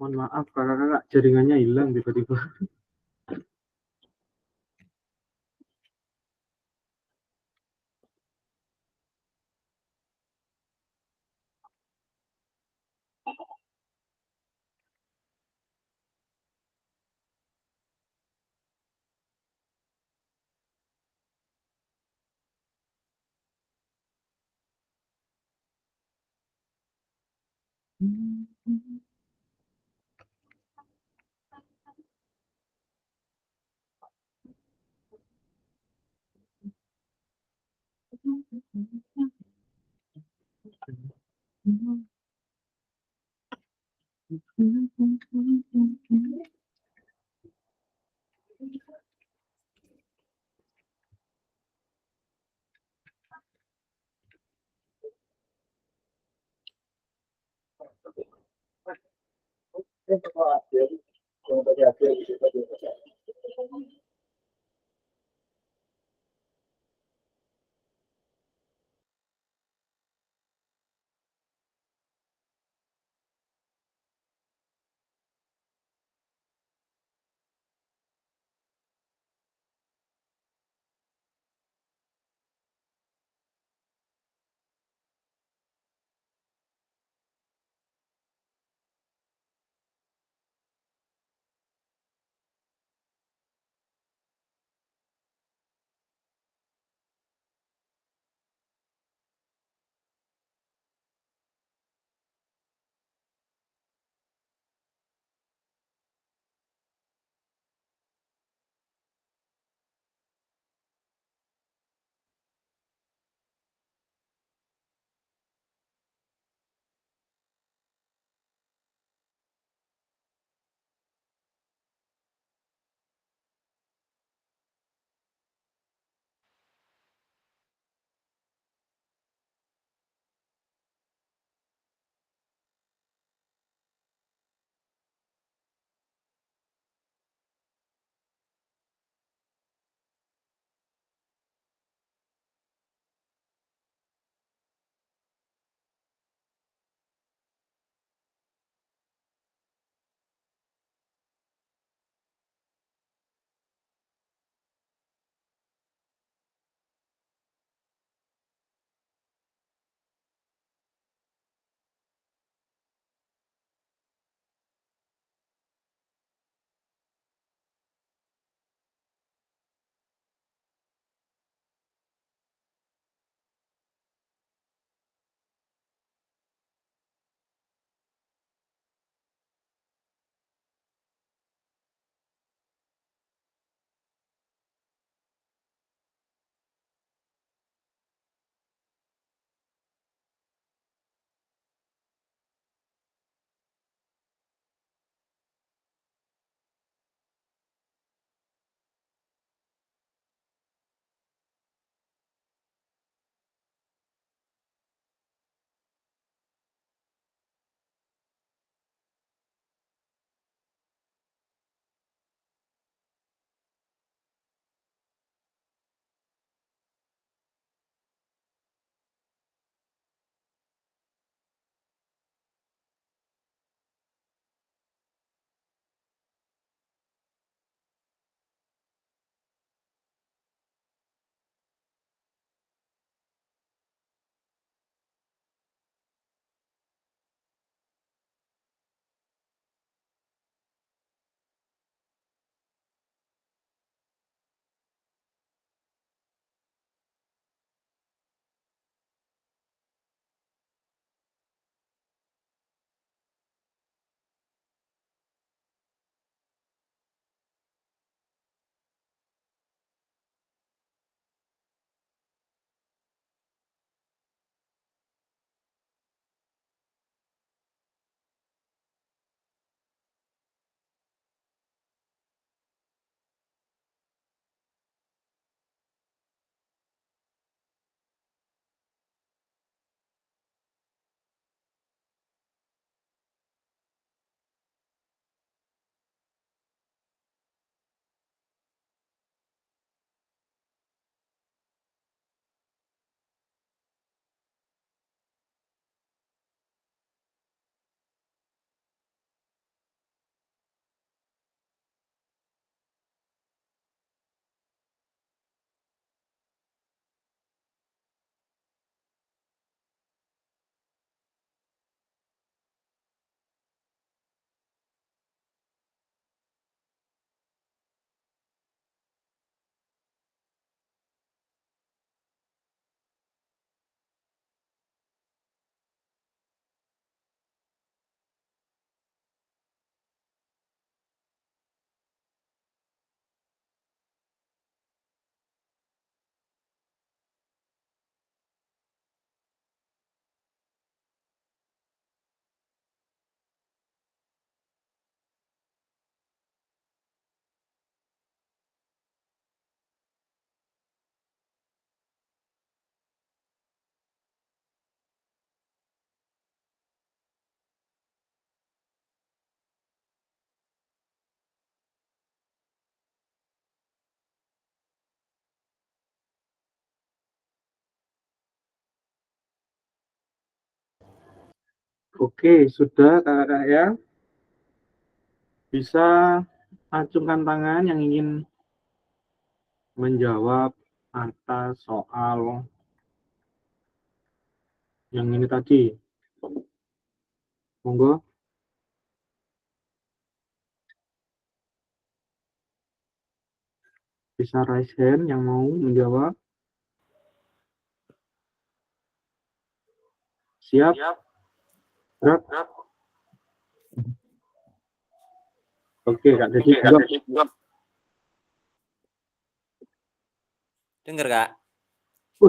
Mohon maaf kakak-kakak, jaringannya hilang tiba-tiba. Oke, sudah kakak ya. Bisa acungkan tangan yang ingin menjawab atas soal yang ini tadi. Monggo. Bisa raise hand yang mau menjawab. Siap? Gerak. Oke, Kak Dedi. Dengar Kak?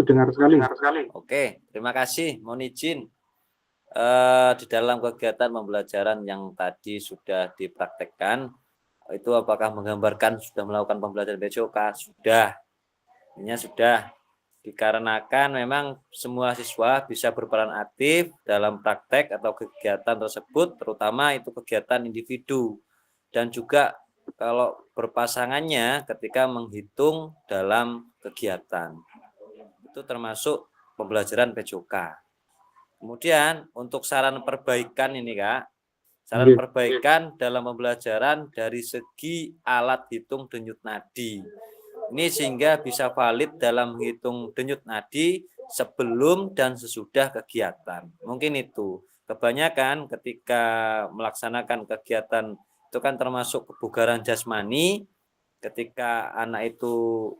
Dengar sekali. Oke, terima kasih. Mohon izin. Di dalam kegiatan pembelajaran yang tadi sudah dipraktekkan, itu apakah menggambarkan sudah melakukan pembelajaran BCOK? Sudah. Ini sudah. Dikarenakan memang semua siswa bisa berperan aktif dalam praktek atau kegiatan tersebut, terutama itu kegiatan individu. Dan juga kalau berpasangannya ketika menghitung dalam kegiatan. Itu termasuk pembelajaran PJOK. Kemudian untuk saran perbaikan ini Kak, saran perbaikan dalam pembelajaran dari segi alat hitung denyut nadi. Ini sehingga bisa valid dalam menghitung denyut nadi sebelum dan sesudah kegiatan. Mungkin itu. Kebanyakan ketika melaksanakan kegiatan itu kan termasuk kebugaran jasmani. Ketika anak itu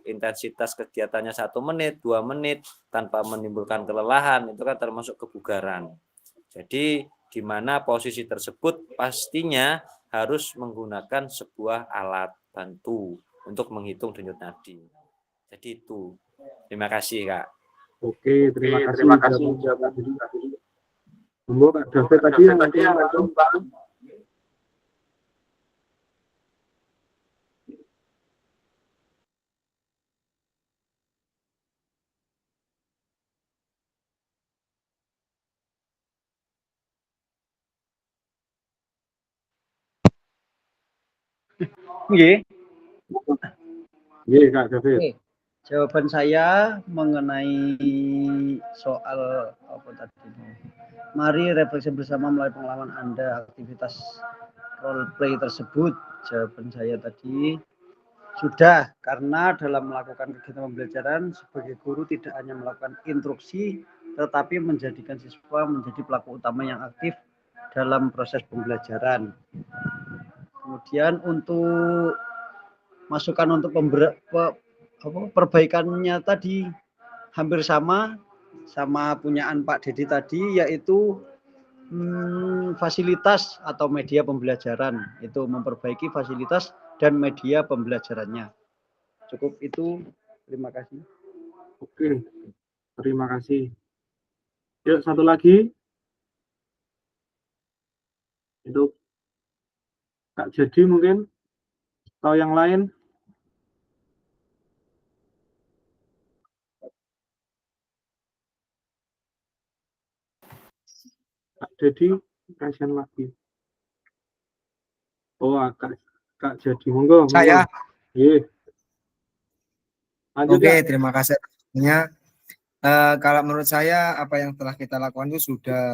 intensitas kegiatannya 1 menit, 2 menit tanpa menimbulkan kelelahan, itu kan termasuk kebugaran. Jadi di mana posisi tersebut pastinya harus menggunakan sebuah alat bantu untuk menghitung denyut nadi. Jadi itu. Terima kasih, Kak. Oke, terima kasih. Monggo Kak David tadi yang nanti Nggih. Nggih, Kak David. Oke. Jawaban saya mengenai soal apa tadi? Mari refleksi bersama melalui pengalaman Anda aktivitas role play tersebut. Jawaban saya tadi sudah, karena dalam melakukan kegiatan pembelajaran sebagai guru tidak hanya melakukan instruksi tetapi menjadikan siswa menjadi pelaku utama yang aktif dalam proses pembelajaran. Kemudian untuk masukan untuk perbaikannya tadi hampir sama punyaan Pak Dedi tadi, yaitu fasilitas atau media pembelajaran, itu memperbaiki fasilitas dan media pembelajarannya. Cukup itu, terima kasih. Oke, terima kasih. Yuk, satu lagi. Itu Kak Jadi mungkin, atau yang lain. Kak Jadi, kasihan lagi. Oh, Kak Jadi, monggo. Saya. Iya. Lanjut, Oke, Kak. terima kasih. Kalau menurut saya apa yang telah kita lakukan itu sudah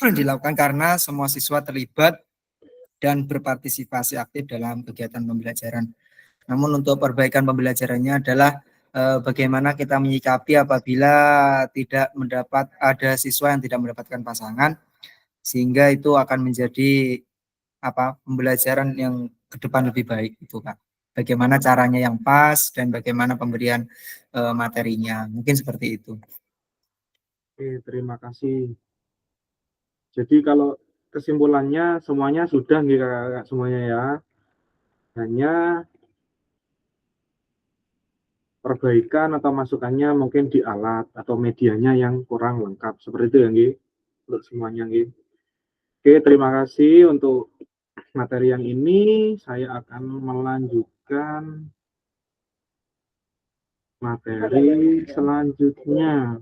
dilakukan karena semua siswa terlibat dan berpartisipasi aktif dalam kegiatan pembelajaran. Namun untuk perbaikan pembelajarannya adalah bagaimana kita menyikapi apabila tidak ada siswa yang tidak mendapatkan pasangan, sehingga itu akan menjadi pembelajaran yang ke depan lebih baik itu Kak. Bagaimana caranya yang pas dan bagaimana pemberian materinya. Mungkin seperti itu. Oke, terima kasih. Jadi kalau kesimpulannya semuanya sudah nih Kakak semuanya ya. Hanya perbaikan atau masukannya mungkin di alat atau medianya yang kurang lengkap. Seperti itu ya nggih. Untuk semuanya nggih. Oke, terima kasih untuk materi yang ini. Saya akan melanjutkan materi selanjutnya.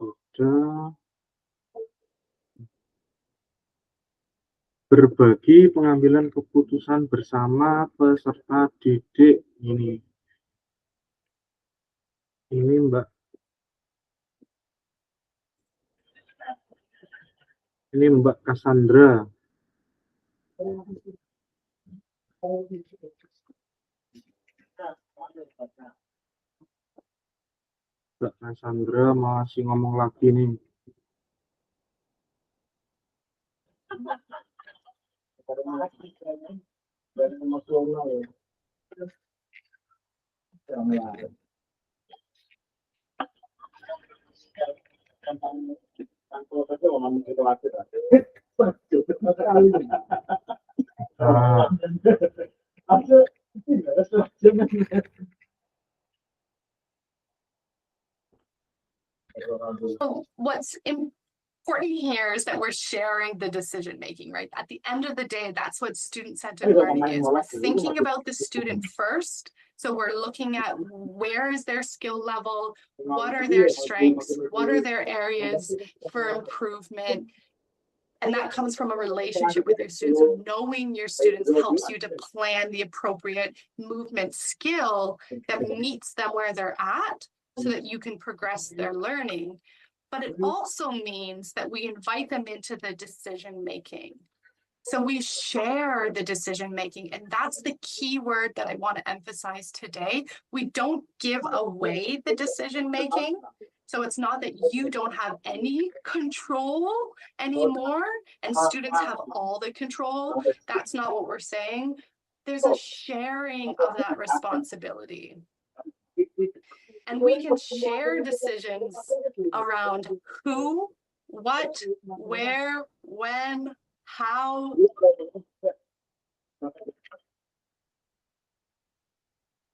Sudah. berbagi pengambilan keputusan bersama peserta didik. Ini Mbak. Ini Mbak Cassandra. Mbak Cassandra masih ngomong lagi nih. So what's important here is that we're sharing the decision making, right? At the end of the day, that's what student-centered learning is. We're thinking about the student first. So we're looking at where is their skill level, what are their strengths, what are their areas for improvement. And that comes from a relationship with your students. So knowing your students helps you to plan the appropriate movement skill that meets them where they're at so that you can progress their learning. But it also means that we invite them into the decision making. So we share the decision making, and that's the key word that I want to emphasize today. We don't give away the decision making. So it's not that you don't have any control anymore and students have all the control. That's not what we're saying. There's a sharing of that responsibility. And we can share decisions around who, what, where, when, how.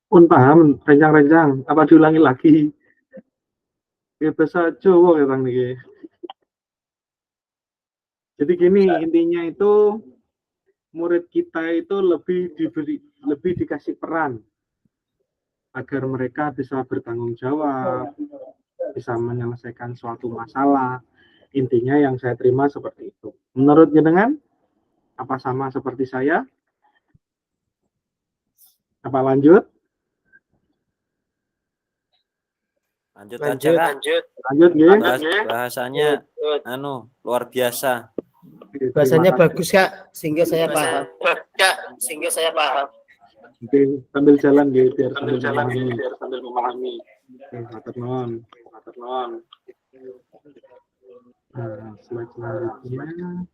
Pun paham, rencang-rencang. Apa diulangi lagi? Ya bahasa Jawa ya Bang niki. Jadi gini, intinya itu murid kita itu lebih dikasih peran agar mereka bisa bertanggung jawab, bisa menyelesaikan suatu masalah. Intinya yang saya terima seperti itu. Menurut jenengan, apa sama seperti saya? Apa lanjut? Lanjut aja Kak. Lanjut Bahasanya luar biasa. Bahasanya bagus Kak, sehingga saya paham. Oke, sambil jalan gitu biar sambil memahami. Oke, matur nuwun. Nah, slide selanjutnya.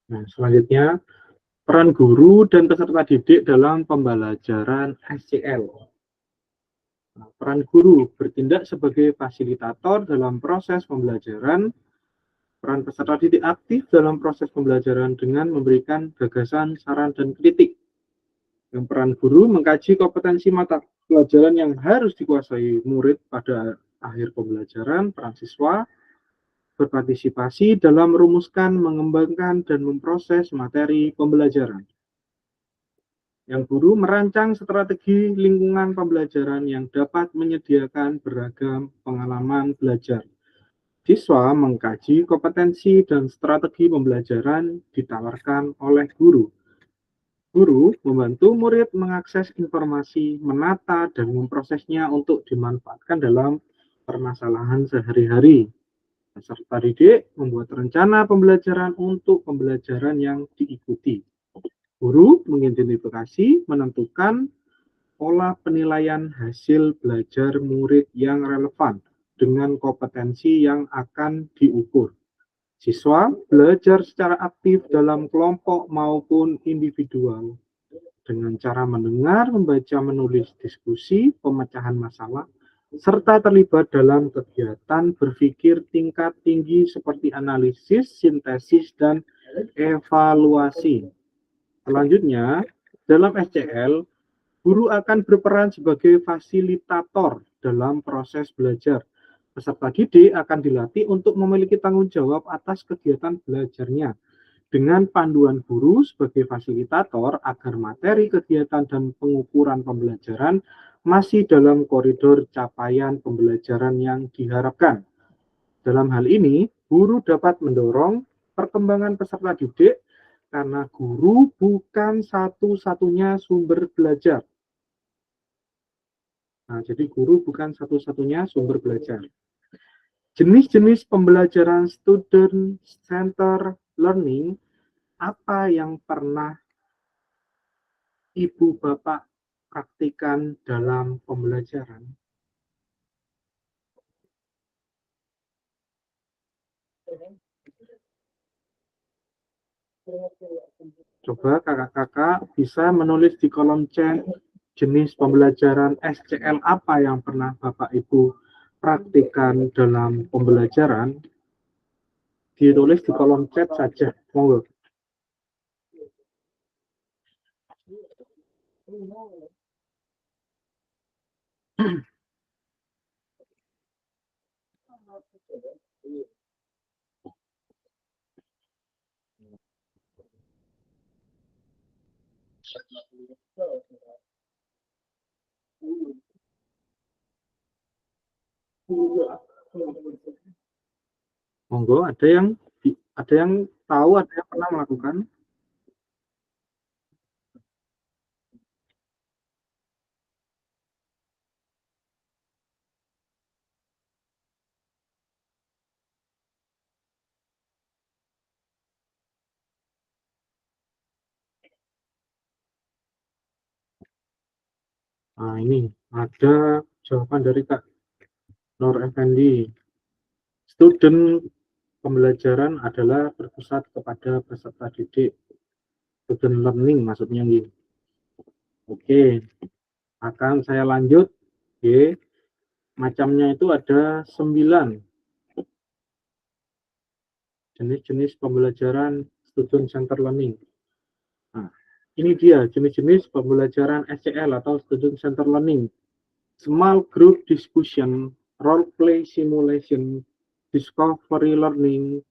Nah, selanjutnya peran guru dan peserta didik dalam pembelajaran SCL. Nah, peran guru bertindak sebagai fasilitator dalam proses pembelajaran. Peran peserta didik aktif dalam proses pembelajaran dengan memberikan gagasan, saran, dan kritik. Yang peran guru mengkaji kompetensi mata pelajaran yang harus dikuasai murid pada akhir pembelajaran. Peran siswa berpartisipasi dalam merumuskan, mengembangkan, dan memproses materi pembelajaran. Yang guru merancang strategi lingkungan pembelajaran yang dapat menyediakan beragam pengalaman belajar. Siswa mengkaji kompetensi dan strategi pembelajaran ditawarkan oleh guru. Guru membantu murid mengakses informasi, menata, dan memprosesnya untuk dimanfaatkan dalam permasalahan sehari-hari. Peserta didik membuat rencana pembelajaran untuk pembelajaran yang diikuti. Guru mengidentifikasi, menentukan pola penilaian hasil belajar murid yang relevan dengan kompetensi yang akan diukur. Siswa belajar secara aktif dalam kelompok maupun individual dengan cara mendengar, membaca, menulis, diskusi, pemecahan masalah, serta terlibat dalam kegiatan berpikir tingkat tinggi seperti analisis, sintesis, dan evaluasi. Selanjutnya, dalam SCL, guru akan berperan sebagai fasilitator dalam proses belajar, Peserta didik akan dilatih untuk memiliki tanggung jawab atas kegiatan belajarnya dengan panduan guru sebagai fasilitator agar materi kegiatan dan pengukuran pembelajaran masih dalam koridor capaian pembelajaran yang diharapkan. Dalam hal ini, guru dapat mendorong perkembangan peserta didik karena guru bukan satu-satunya sumber belajar. Nah, jadi guru bukan satu-satunya sumber belajar. Jenis-jenis pembelajaran student center learning apa yang pernah Ibu Bapak praktikan dalam pembelajaran? Coba kakak-kakak bisa menulis di kolom chat jenis pembelajaran SCL apa yang pernah Bapak Ibu praktikan dalam pembelajaran. Ditulis di kolom chat saja, monggo. Monggo, ada yang tahu, ada yang pernah melakukan? Nah, ini ada jawaban dari Kak Nur Effendi. Student pembelajaran adalah berpusat kepada peserta didik. Student learning maksudnya nih. Oke, akan saya lanjut. Oke, macamnya itu ada 9 jenis-jenis pembelajaran student center learning. Nah, ini dia jenis-jenis pembelajaran SCL atau student center learning. Small group discussion, role play simulation, discovery learning,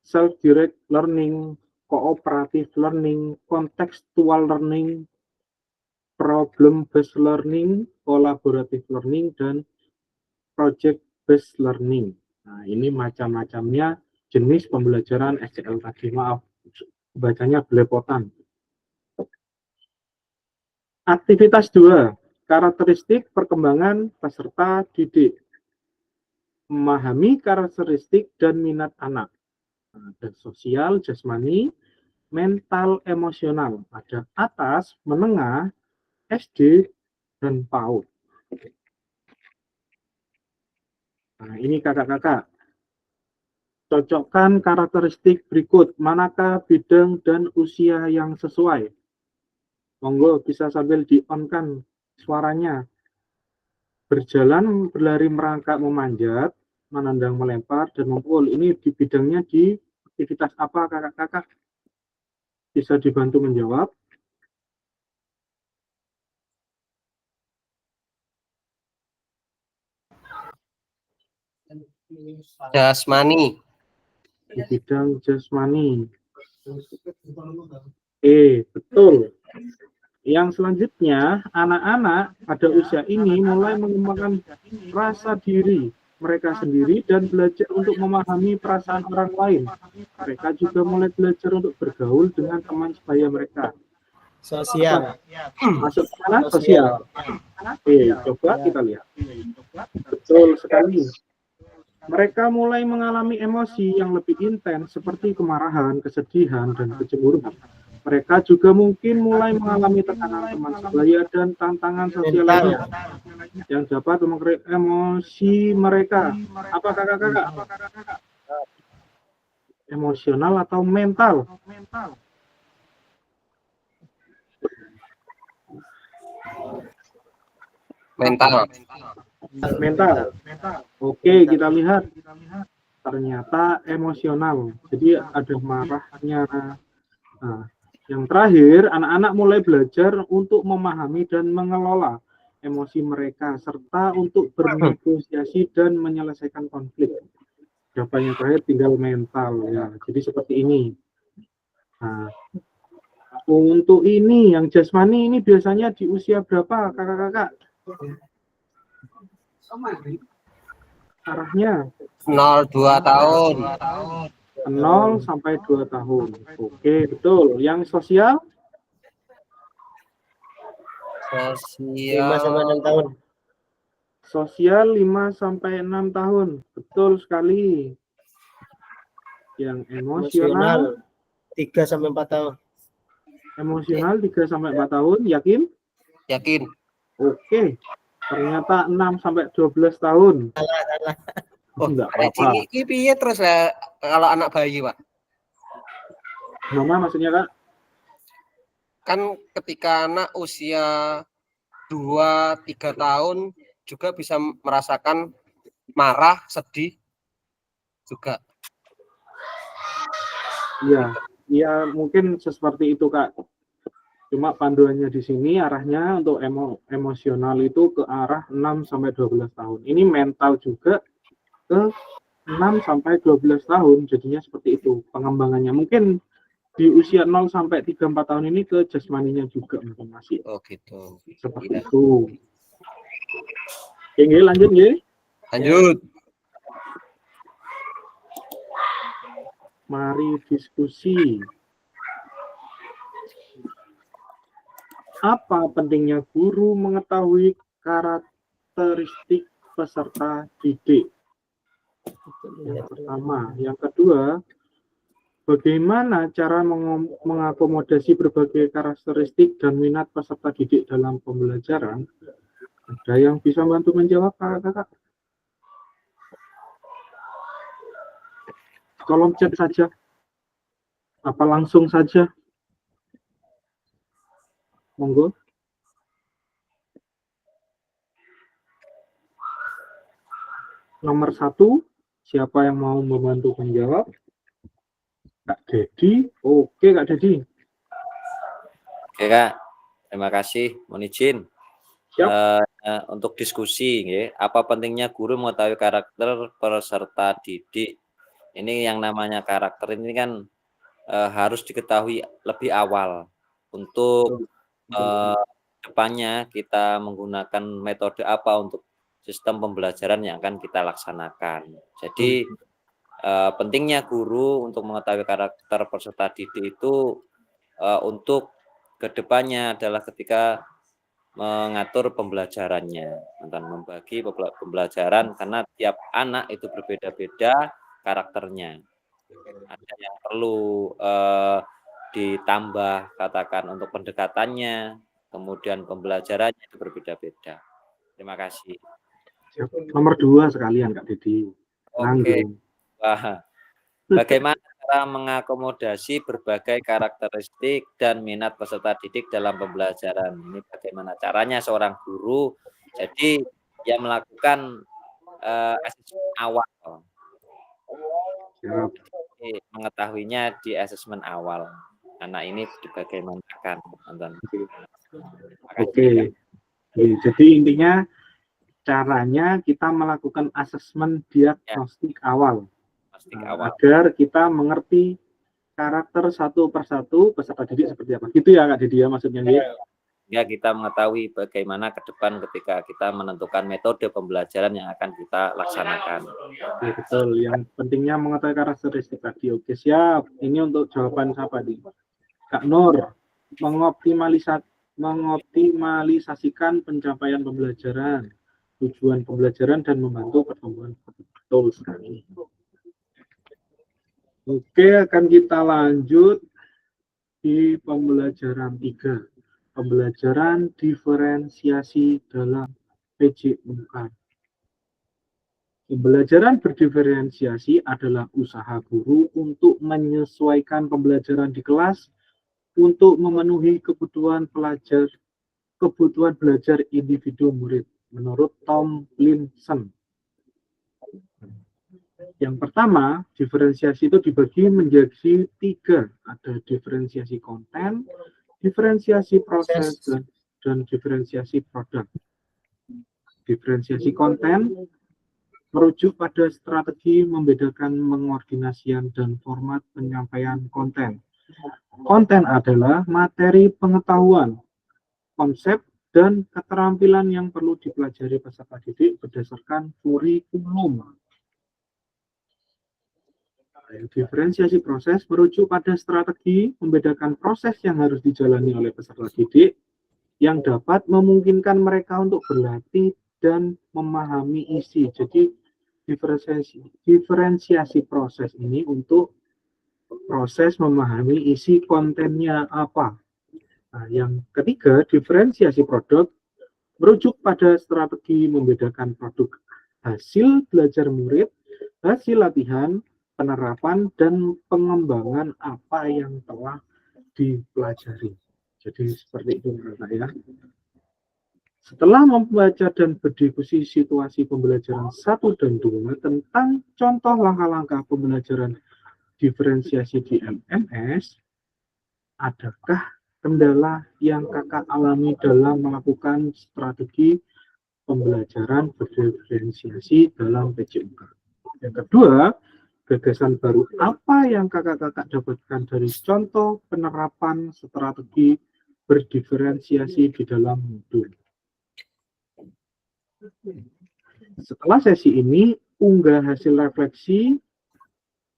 self-direct learning, cooperative learning, contextual learning, problem-based learning, collaborative learning, dan project-based learning. Nah, ini macam-macamnya jenis pembelajaran SCL tadi. Maaf, bacanya belepotan. Aktivitas 2, karakteristik perkembangan peserta didik. Memahami karakteristik dan minat anak. Ada sosial, jasmani, mental, emosional. Ada atas, menengah, SD, dan PAUD. Nah, ini kakak-kakak. Cocokkan karakteristik berikut. Manakah bidang dan usia yang sesuai? Monggo bisa sambil di-on-kan suaranya. Berjalan, berlari, merangkak, memanjat, menendang, melempar, dan memukul. Ini di bidangnya di aktivitas apa kakak-kakak? Bisa dibantu menjawab. Jasmani. Di bidang jasmani. Betul. Yang selanjutnya, anak-anak pada usia ini mulai mengembangkan rasa diri mereka sendiri dan belajar untuk memahami perasaan orang lain. Mereka juga mulai belajar untuk bergaul dengan teman sebaya mereka. Sosial. Masuk ke mana? Sosial. Coba kita lihat. Betul sekali. Mereka mulai mengalami emosi yang lebih intens seperti kemarahan, kesedihan, dan kecemburuan. Mereka juga mungkin mulai mengalami tekanan teman sebaya dan tantangan sosial lainnya yang dapat mempengaruhi emosi mereka. Apa kakak-kakak? Emosional atau mental? Mental. Oke, kita lihat. Ternyata emosional. Jadi ada marahnya. Nah, yang terakhir, anak-anak mulai belajar untuk memahami dan mengelola emosi mereka, serta untuk bernegosiasi dan menyelesaikan konflik. Jawabannya terakhir tinggal mental ya. Jadi seperti ini. Nah, untuk ini yang jasmani ini biasanya di usia berapa kakak-kakak? Arahnya 0-2 tahun. 0 sampai 2 tahun. Oke, betul. Yang sosial? 5 Sosial sampai 6 tahun. Sosial 5 sampai 6 tahun. Betul sekali. Yang emosional? 3 sampai 4 tahun. Emosional 3 sampai 4 tahun, yakin? yakin. Oke. Ternyata 6 sampai 12 tahun. Oh, Enggak apa-apa. ini piye terus ya kalau anak bayi, Pak? Mama maksudnya, Kak? Kan ketika anak usia 2-3 tahun juga bisa merasakan marah, sedih juga. Iya, iya mungkin seperti itu, Kak. Cuma panduannya di sini arahnya untuk emosional itu ke arah 6 sampai 12 tahun. Ini mental juga ke 6 sampai 12 tahun, jadinya seperti itu pengembangannya. Mungkin di usia 0 sampai 3-4 tahun ini ke jasmaninya juga mungkin masih. Oh gitu. Seperti itu. Oke, lanjut nggih. Lanjut. Mari diskusi. Apa pentingnya guru mengetahui karakteristik peserta didik? Yang pertama. Yang kedua, bagaimana cara mengakomodasi berbagai karakteristik dan minat peserta didik dalam pembelajaran? Ada yang bisa bantu menjawab, kakak-kakak? Kolom chat saja. Apa langsung saja? Monggo. Nomor 1, siapa yang mau membantu menjawab? Kak Dedi. Oke, Kak Dedi. Oke, Kak. Terima kasih. Mohon izin. Untuk diskusi, apa pentingnya guru mengetahui karakter peserta didik? Ini yang namanya karakter ini kan harus diketahui lebih awal untuk depannya kita menggunakan metode apa untuk sistem pembelajaran yang akan kita laksanakan. Jadi pentingnya guru untuk mengetahui karakter peserta didik itu untuk kedepannya adalah ketika mengatur pembelajarannya, dan membagi pembelajaran karena tiap anak itu berbeda-beda karakternya. Ada yang perlu ditambah katakan untuk pendekatannya, kemudian pembelajarannya itu berbeda-beda. Terima kasih. Nomor 2 sekalian, Kak Dedi. Oke. Wah. Bagaimana cara mengakomodasi berbagai karakteristik dan minat peserta didik dalam pembelajaran? Ini bagaimana caranya seorang guru? Jadi yang melakukan asesmen awal. Jadi, mengetahuinya di asesmen awal. Anak ini bagaimanakan, nonton. Oke. Jadi intinya caranya kita melakukan asesmen diagnostik awal. Agar kita mengerti karakter satu persatu peserta didik seperti apa. Gitu ya, Kak Dedi ya maksudnya. Ya, kita mengetahui bagaimana ke depan ketika kita menentukan metode pembelajaran yang akan kita laksanakan. Oke, betul. Yang pentingnya mengetahui karakteristik tadi. Oke, siap. Ini untuk jawaban siapa nih? Kak Nur, mengoptimalisasikan pencapaian pembelajaran, tujuan pembelajaran dan membantu pertumbuhan. Betul sekali. Oke, akan kita lanjut di pembelajaran 3. Pembelajaran diferensiasi dalam PJMK. Pembelajaran berdiferensiasi adalah usaha guru untuk menyesuaikan pembelajaran di kelas untuk memenuhi kebutuhan belajar individu murid, menurut Tomlinson. Yang pertama, diferensiasi itu dibagi menjadi 3. Ada diferensiasi konten, diferensiasi proses, dan diferensiasi produk. Diferensiasi konten merujuk pada strategi membedakan pengordinasian dan format penyampaian konten. Konten adalah materi pengetahuan, konsep, dan keterampilan yang perlu dipelajari peserta didik berdasarkan kurikulum. Diferensiasi proses merujuk pada strategi membedakan proses yang harus dijalani oleh peserta didik yang dapat memungkinkan mereka untuk berlatih dan memahami isi. Jadi diferensiasi proses ini untuk proses memahami isi kontennya apa. Nah, yang ketiga, diferensiasi produk merujuk pada strategi membedakan produk hasil belajar murid, hasil latihan, penerapan, dan pengembangan apa yang telah dipelajari. Jadi seperti itu menurut saya. Setelah membaca dan berdiskusi situasi pembelajaran 1 dan 2 tentang contoh langkah-langkah pembelajaran diferensiasi di LMS, adakah kendala yang kakak alami dalam melakukan strategi pembelajaran berdiferensiasi dalam PJMK? Yang kedua, gagasan baru apa yang kakak-kakak dapatkan dari contoh penerapan strategi berdiferensiasi di dalam modul? Setelah sesi ini, unggah hasil refleksi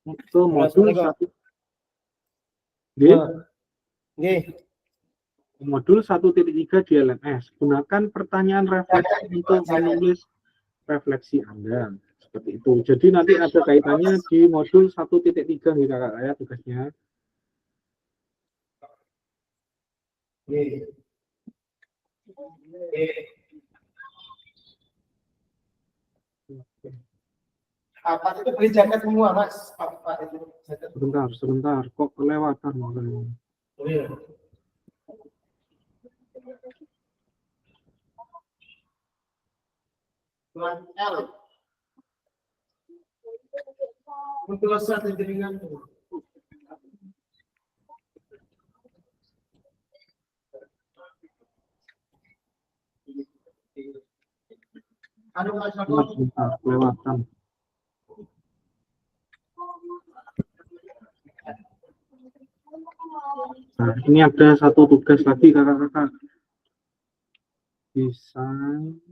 ke modul 1. Modul 1.3 di LMS. Gunakan pertanyaan refleksi untuk menulis refleksi Anda. Seperti itu. Jadi nanti ada kaitannya di modul 1.3 nih kakak saya tugasnya. Apa itu beli jaket semua, Mas? Sebentar. Kok kelewatan? Oh, iya. L. Untuk satu jaringan. Sebentar, kelewatan. Nah, ini ada satu tugas lagi kakak-kakak. Desain.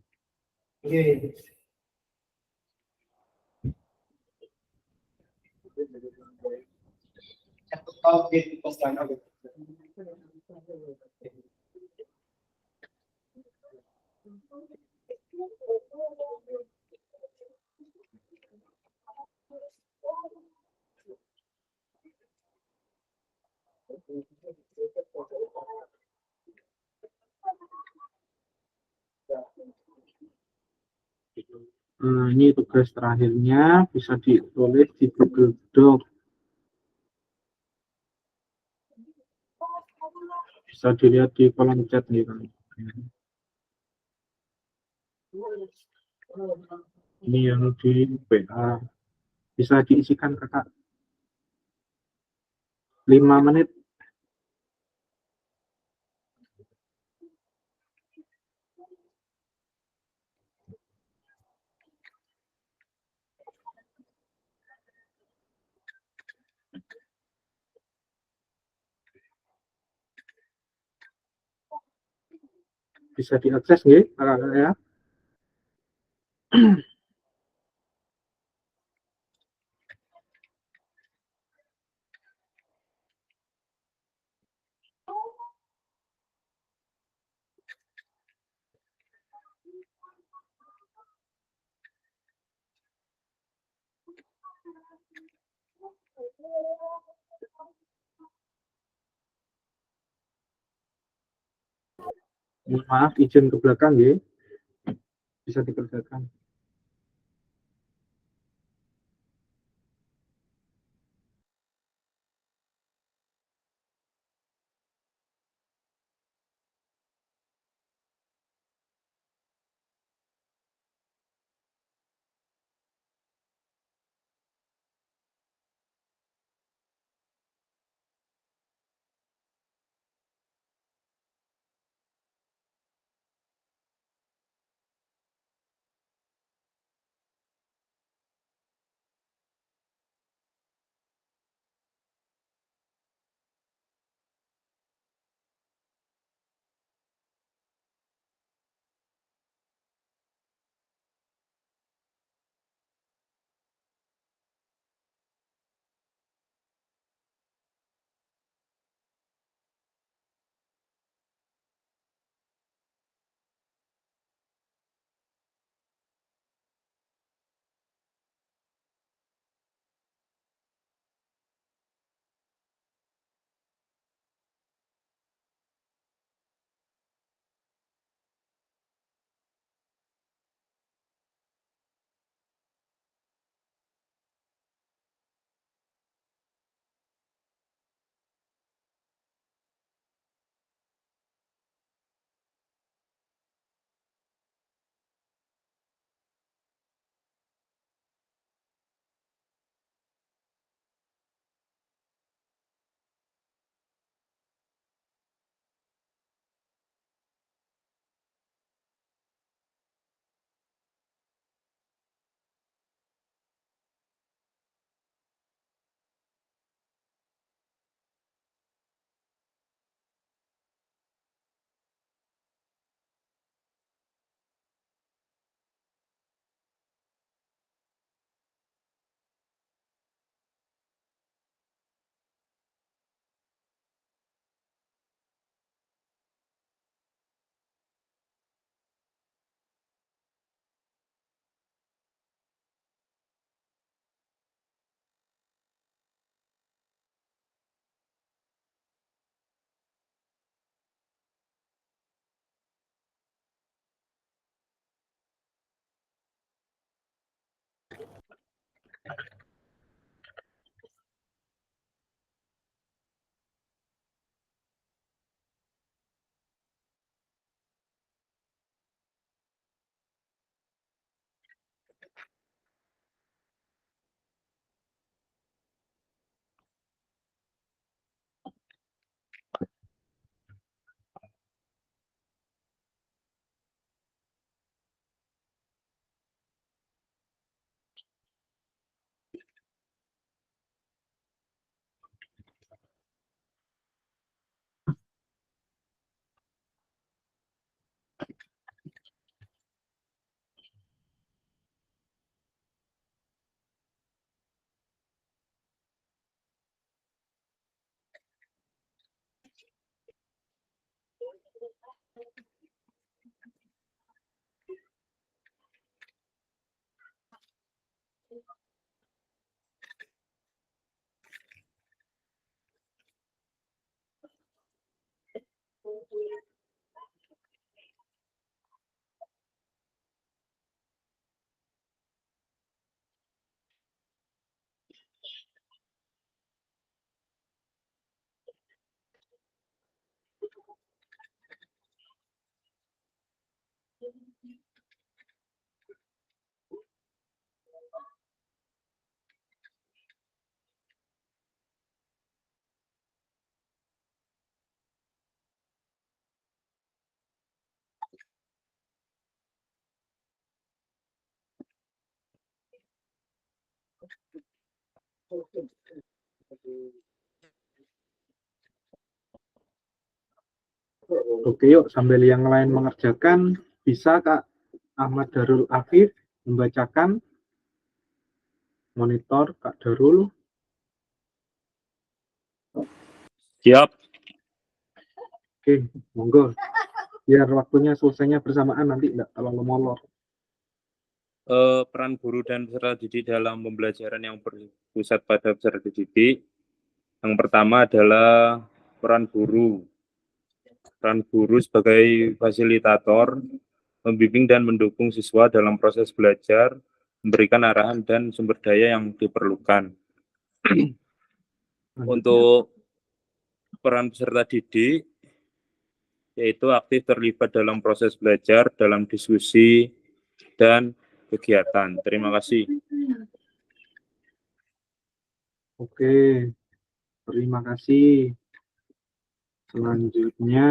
Nah, ini tugas terakhirnya bisa ditulis di Google Doc. Bisa dilihat di kolom chat nih kan. Ini yang di WA. Bisa diisikan kakak. 5 menit. Bisa diakses nggih kakak ya. Maaf, izin ke belakang ya. Bisa dikerjakan. Oke, yuk sambil yang lain mengerjakan, bisa Kak Ahmad Darul Afif membacakan monitor Kak Darul. Siap. Oke, monggo. Biar waktunya selesainya bersamaan, nanti enggak terlalu molor. Peran guru dan peserta didik dalam pembelajaran yang berpusat pada peserta didik. Yang pertama adalah peran guru. Peran guru sebagai fasilitator, membimbing dan mendukung siswa dalam proses belajar, memberikan arahan dan sumber daya yang diperlukan. Untuk peran peserta didik, yaitu aktif terlibat dalam proses belajar, dalam diskusi, dan kegiatan. Terima kasih. Oke, terima kasih. Selanjutnya,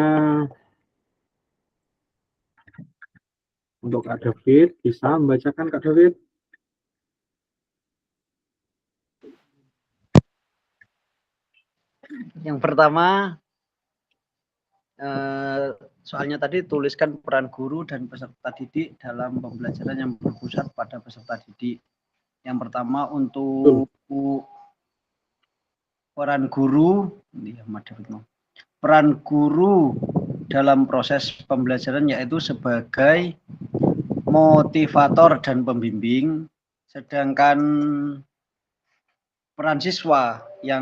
untuk Kak David, bisa membacakan Kak David? Yang pertama, soalnya tadi tuliskan peran guru dan peserta didik dalam pembelajaran yang berpusat pada peserta didik. Yang pertama untuk peran guru, peran guru dalam proses pembelajaran yaitu sebagai motivator dan pembimbing, sedangkan peran siswa yang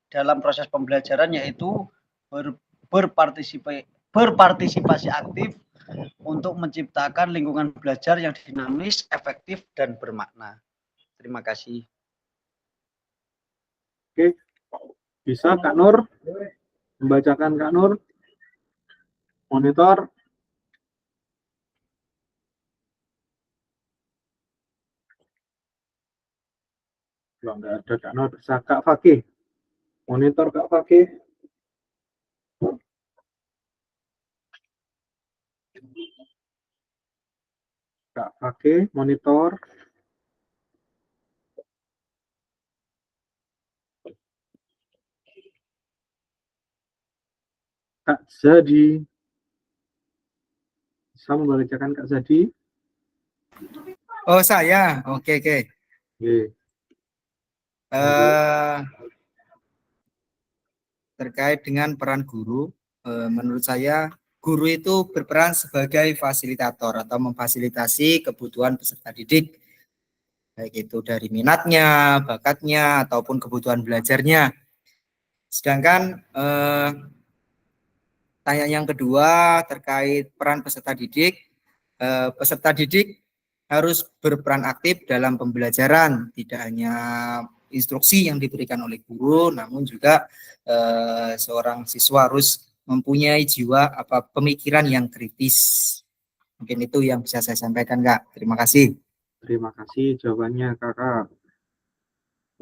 dalam proses pembelajaran yaitu berpartisipasi aktif untuk menciptakan lingkungan belajar yang dinamis, efektif, dan bermakna. Terima kasih. Oke, bisa Kak Nur membacakan Kak Nur monitor. Kalau nggak ada Kak Nur, bisa Kak Fakih monitor. Kak Fakih, Kak Fakih monitor. Kak Zadi, bisa membacakan Kak Zadi? Oh, saya. Oke. Terkait dengan peran guru, menurut saya guru itu berperan sebagai fasilitator atau memfasilitasi kebutuhan peserta didik, baik itu dari minatnya, bakatnya, ataupun kebutuhan belajarnya. Sedangkan tanya yang kedua terkait peran peserta didik. Peserta didik harus berperan aktif dalam pembelajaran, tidak hanya instruksi yang diberikan oleh guru, namun juga seorang siswa harus mempunyai jiwa pemikiran yang kritis. Mungkin itu yang bisa saya sampaikan, Kak. Terima kasih. Terima kasih jawabannya, Kakak.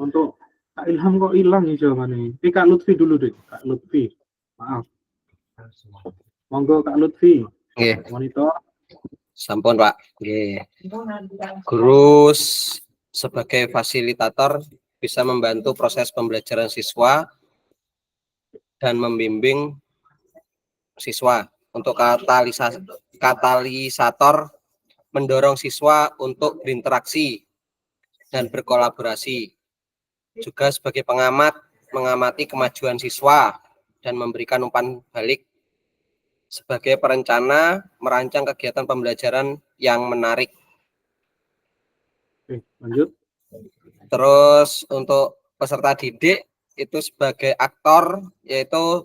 Untuk Kak Ilham kok hilang nih jawabannya? Kak Lutfi dulu deh, Kak Lutfi. Maaf. Monggo Kak Lutfi. Oke. Monitor. Sampun Pak. Guru sebagai fasilitator bisa membantu proses pembelajaran siswa dan membimbing siswa. Untuk katalisator mendorong siswa untuk berinteraksi dan berkolaborasi. Juga sebagai pengamat mengamati kemajuan siswa dan memberikan umpan balik sebagai perencana merancang kegiatan pembelajaran yang menarik. Oke, lanjut. Terus untuk peserta didik itu sebagai aktor, yaitu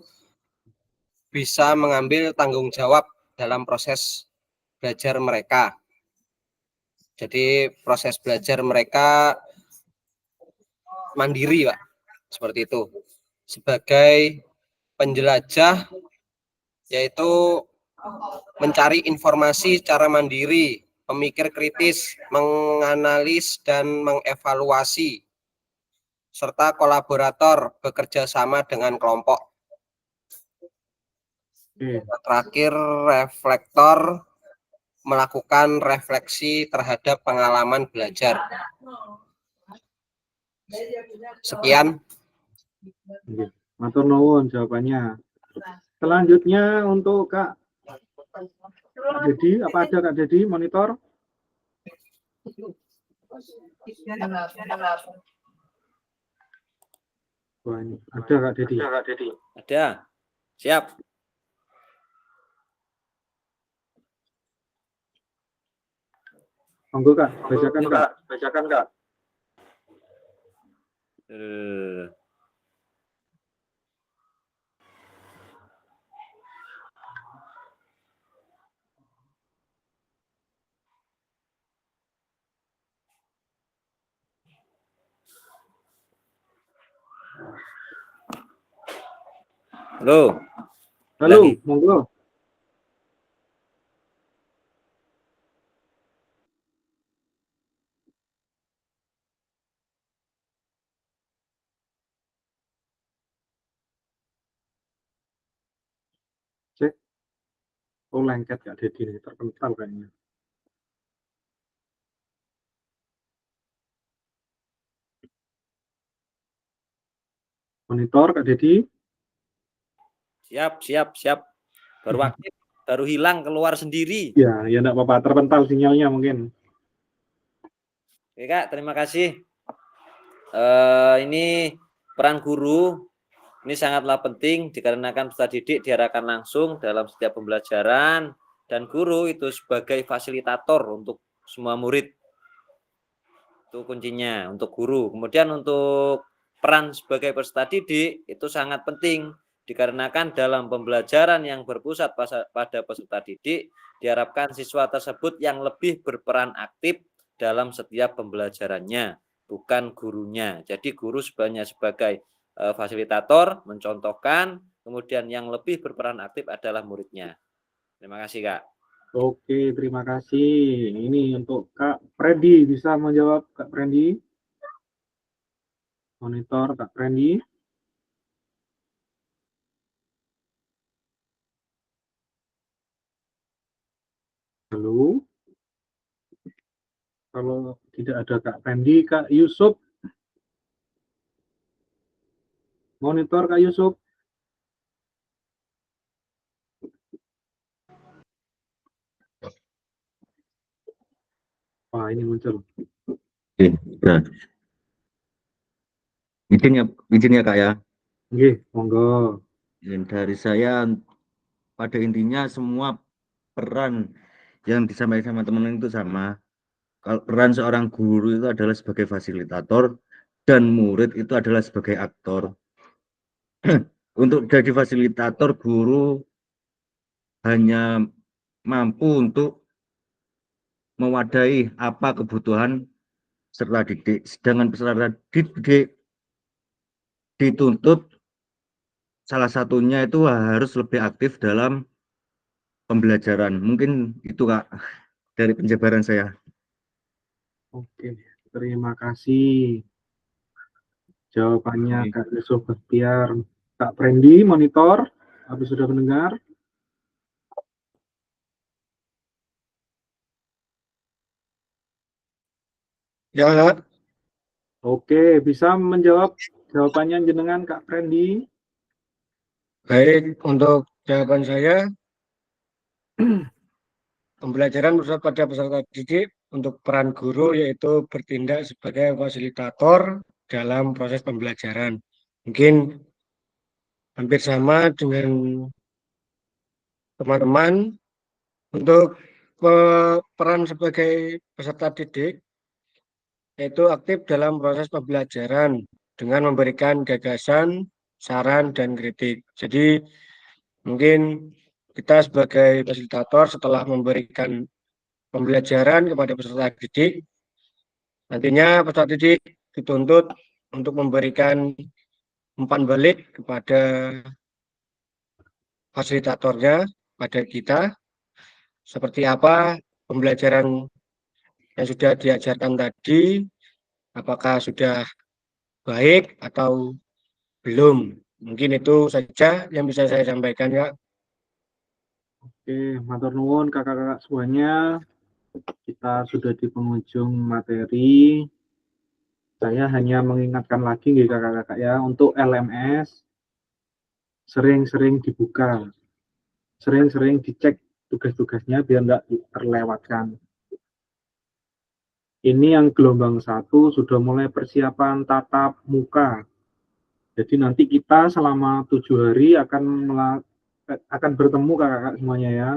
bisa mengambil tanggung jawab dalam proses belajar mereka. Jadi proses belajar mereka mandiri, Pak. Seperti itu. Sebagai penjelajah, yaitu mencari informasi secara mandiri, memikir kritis, menganalis dan mengevaluasi, serta kolaborator, bekerja sama dengan kelompok. Terakhir, reflektor, melakukan refleksi terhadap pengalaman belajar. Sekian. Matur nuwun jawabannya. Selanjutnya untuk Kak Dedi, apa ada Kak Dedi monitor? Wah, ini ada Kak Dedi. Ada. Siap. Monggo Kak, bacakan Kak. Halo. Halo, monggo. Cek. Oh, lengket Kak Dedi nih, terpental kayaknya. Monitor Kak Dedi. Siap. Baru aktif, baru hilang, keluar sendiri. Ya enggak apa-apa, terpental sinyalnya mungkin. Oke Kak, terima kasih. Ini peran guru ini sangatlah penting dikarenakan peserta didik diarahkan langsung dalam setiap pembelajaran dan guru itu sebagai fasilitator untuk semua murid. Itu kuncinya untuk guru. Kemudian untuk peran sebagai peserta didik itu sangat penting dikarenakan dalam pembelajaran yang berpusat pada peserta didik diharapkan siswa tersebut yang lebih berperan aktif dalam setiap pembelajarannya, bukan gurunya. Jadi guru sebenarnya sebagai fasilitator, mencontohkan, kemudian yang lebih berperan aktif adalah muridnya. Terima kasih, Kak. Oke, terima kasih. Ini untuk Kak Freddy, bisa menjawab Kak Freddy? Monitor Kak Freddy. Halo. Kalau tidak ada Kak Fendi, Kak Yusuf. Monitor Kak Yusuf. Wah, ini muncul. Oke, nah. Izin ya Kak ya. Oke, monggo. Dari saya pada intinya semua peran yang disampaikan sama teman-teman itu sama. Kalau peran seorang guru itu adalah sebagai fasilitator dan murid itu adalah sebagai aktor. Untuk jadi fasilitator, guru hanya mampu untuk mewadahi apa kebutuhan peserta didik, sedangkan peserta didik dituntut salah satunya itu harus lebih aktif dalam pembelajaran. Mungkin itu Kak dari penjabaran saya. Oke, terima kasih. Jawabannya Kak Yusuf Bestiar. Kak Fendi, monitor. Habis sudah mendengar? Ya. Oke, bisa menjawab jawabannya jenengan Kak Fendi? Baik, untuk jawaban saya, pembelajaran pusat pada peserta didik untuk peran guru yaitu bertindak sebagai fasilitator dalam proses pembelajaran. Mungkin hampir sama dengan teman-teman untuk peran sebagai peserta didik yaitu aktif dalam proses pembelajaran dengan memberikan gagasan, saran, dan kritik. Jadi mungkin kita sebagai fasilitator setelah memberikan pembelajaran kepada peserta didik, nantinya peserta didik dituntut untuk memberikan umpan balik kepada fasilitatornya, pada kita, seperti apa pembelajaran yang sudah diajarkan tadi, apakah sudah baik atau belum. Mungkin itu saja yang bisa saya sampaikan, Kak. Oke, matur nuwun kakak-kakak semuanya. Kita sudah di penghujung materi. Saya hanya mengingatkan lagi nih kakak-kakak ya, untuk LMS sering-sering dibuka, sering-sering dicek tugas-tugasnya biar tidak terlewatkan. Ini yang gelombang 1 sudah mulai persiapan tatap muka. Jadi nanti kita selama 7 hari akan bertemu kakak-kakak semuanya ya.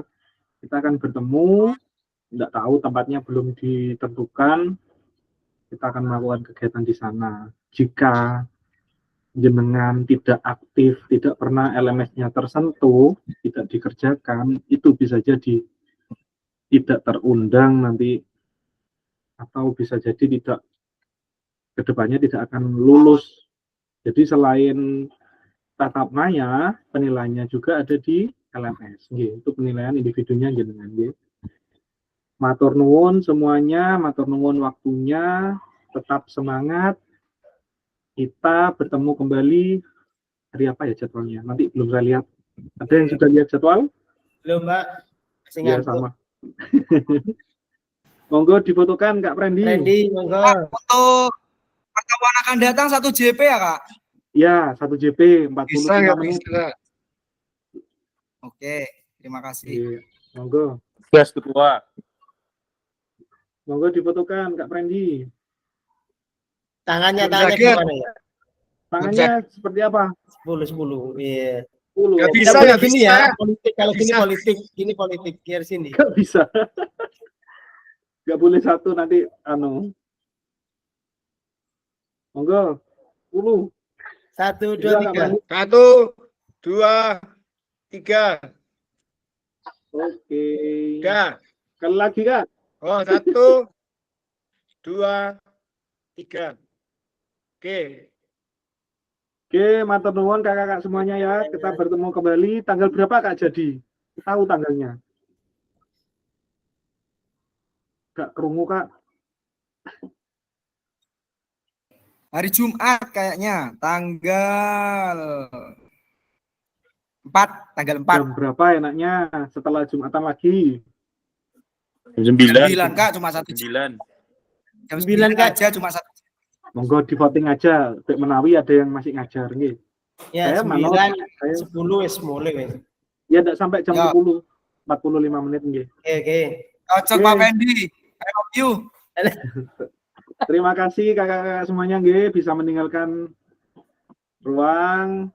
Kita akan bertemu, tidak tahu tempatnya belum ditentukan. Kita akan melakukan kegiatan di sana. Jika jenengan tidak aktif, tidak pernah LMS-nya tersentuh, tidak dikerjakan, itu bisa jadi tidak terundang nanti, atau bisa jadi tidak, kedepannya tidak akan lulus. Jadi selain tatap maya, penilaiannya juga ada di LMS. Itu penilaian individunya jenengan. Matur nuwun semuanya, matur nuwun waktunya, tetap semangat. Kita bertemu kembali hari apa ya jadwalnya? Nanti belum saya lihat. Ada yang sudah lihat jadwal? Belum, Mbak. Ya, sama. Monggo difotokan Kak Prendi. Prendi, monggo. Untuk pertemuan akan datang 1 JP ya, Kak? Ya, 1 JP 45 Bisa nggak menit. bisa? Oke, terima kasih. Iya, monggo. Tugas ketua. Monggo difotokan Kak Prendi. Tangannya Sakit. gimana ya? Tangannya seperti apa? 10. Iya. 10. Nggak Oke. bisa, Kalau nggak gini bisa. ya, politik. Kalau gini Bisa. politik, gini politik. Biar sini. Nggak bisa. Nggak boleh 1 nanti Monggo. 10. 1, 2, Bisa, Kak 3. Prendi? 1, 2, 3. Oke. Udah. Sekali lagi Kak. Oh, 1, 2, 3. Oke. Oke, matur nuwun kakak-kakak semuanya ya. Kita bertemu kembali tanggal berapa Kak jadi? Tahu tanggalnya? Gak kerungu Kak. Hari Jumat kayaknya, tanggal 4, tanggal 4. Jam berapa enaknya? Setelah Jumatan lagi. Jam 9, Kak, cuma 1 jam. 9. Jam 9, 9 Kak. aja, cuma 1 jam. Monggo di voting aja. Bek menawi ada yang masih ngajar nggih. Ya, Saya 9, manut, saya 10 wis mulai wis. ya tidak sampai jam Ya. 10. 45 menit nggih. Oke. Cocok Oke. Pak Fendi. I love you. Terima kasih kakak-kakak semuanya nggih bisa meninggalkan ruang.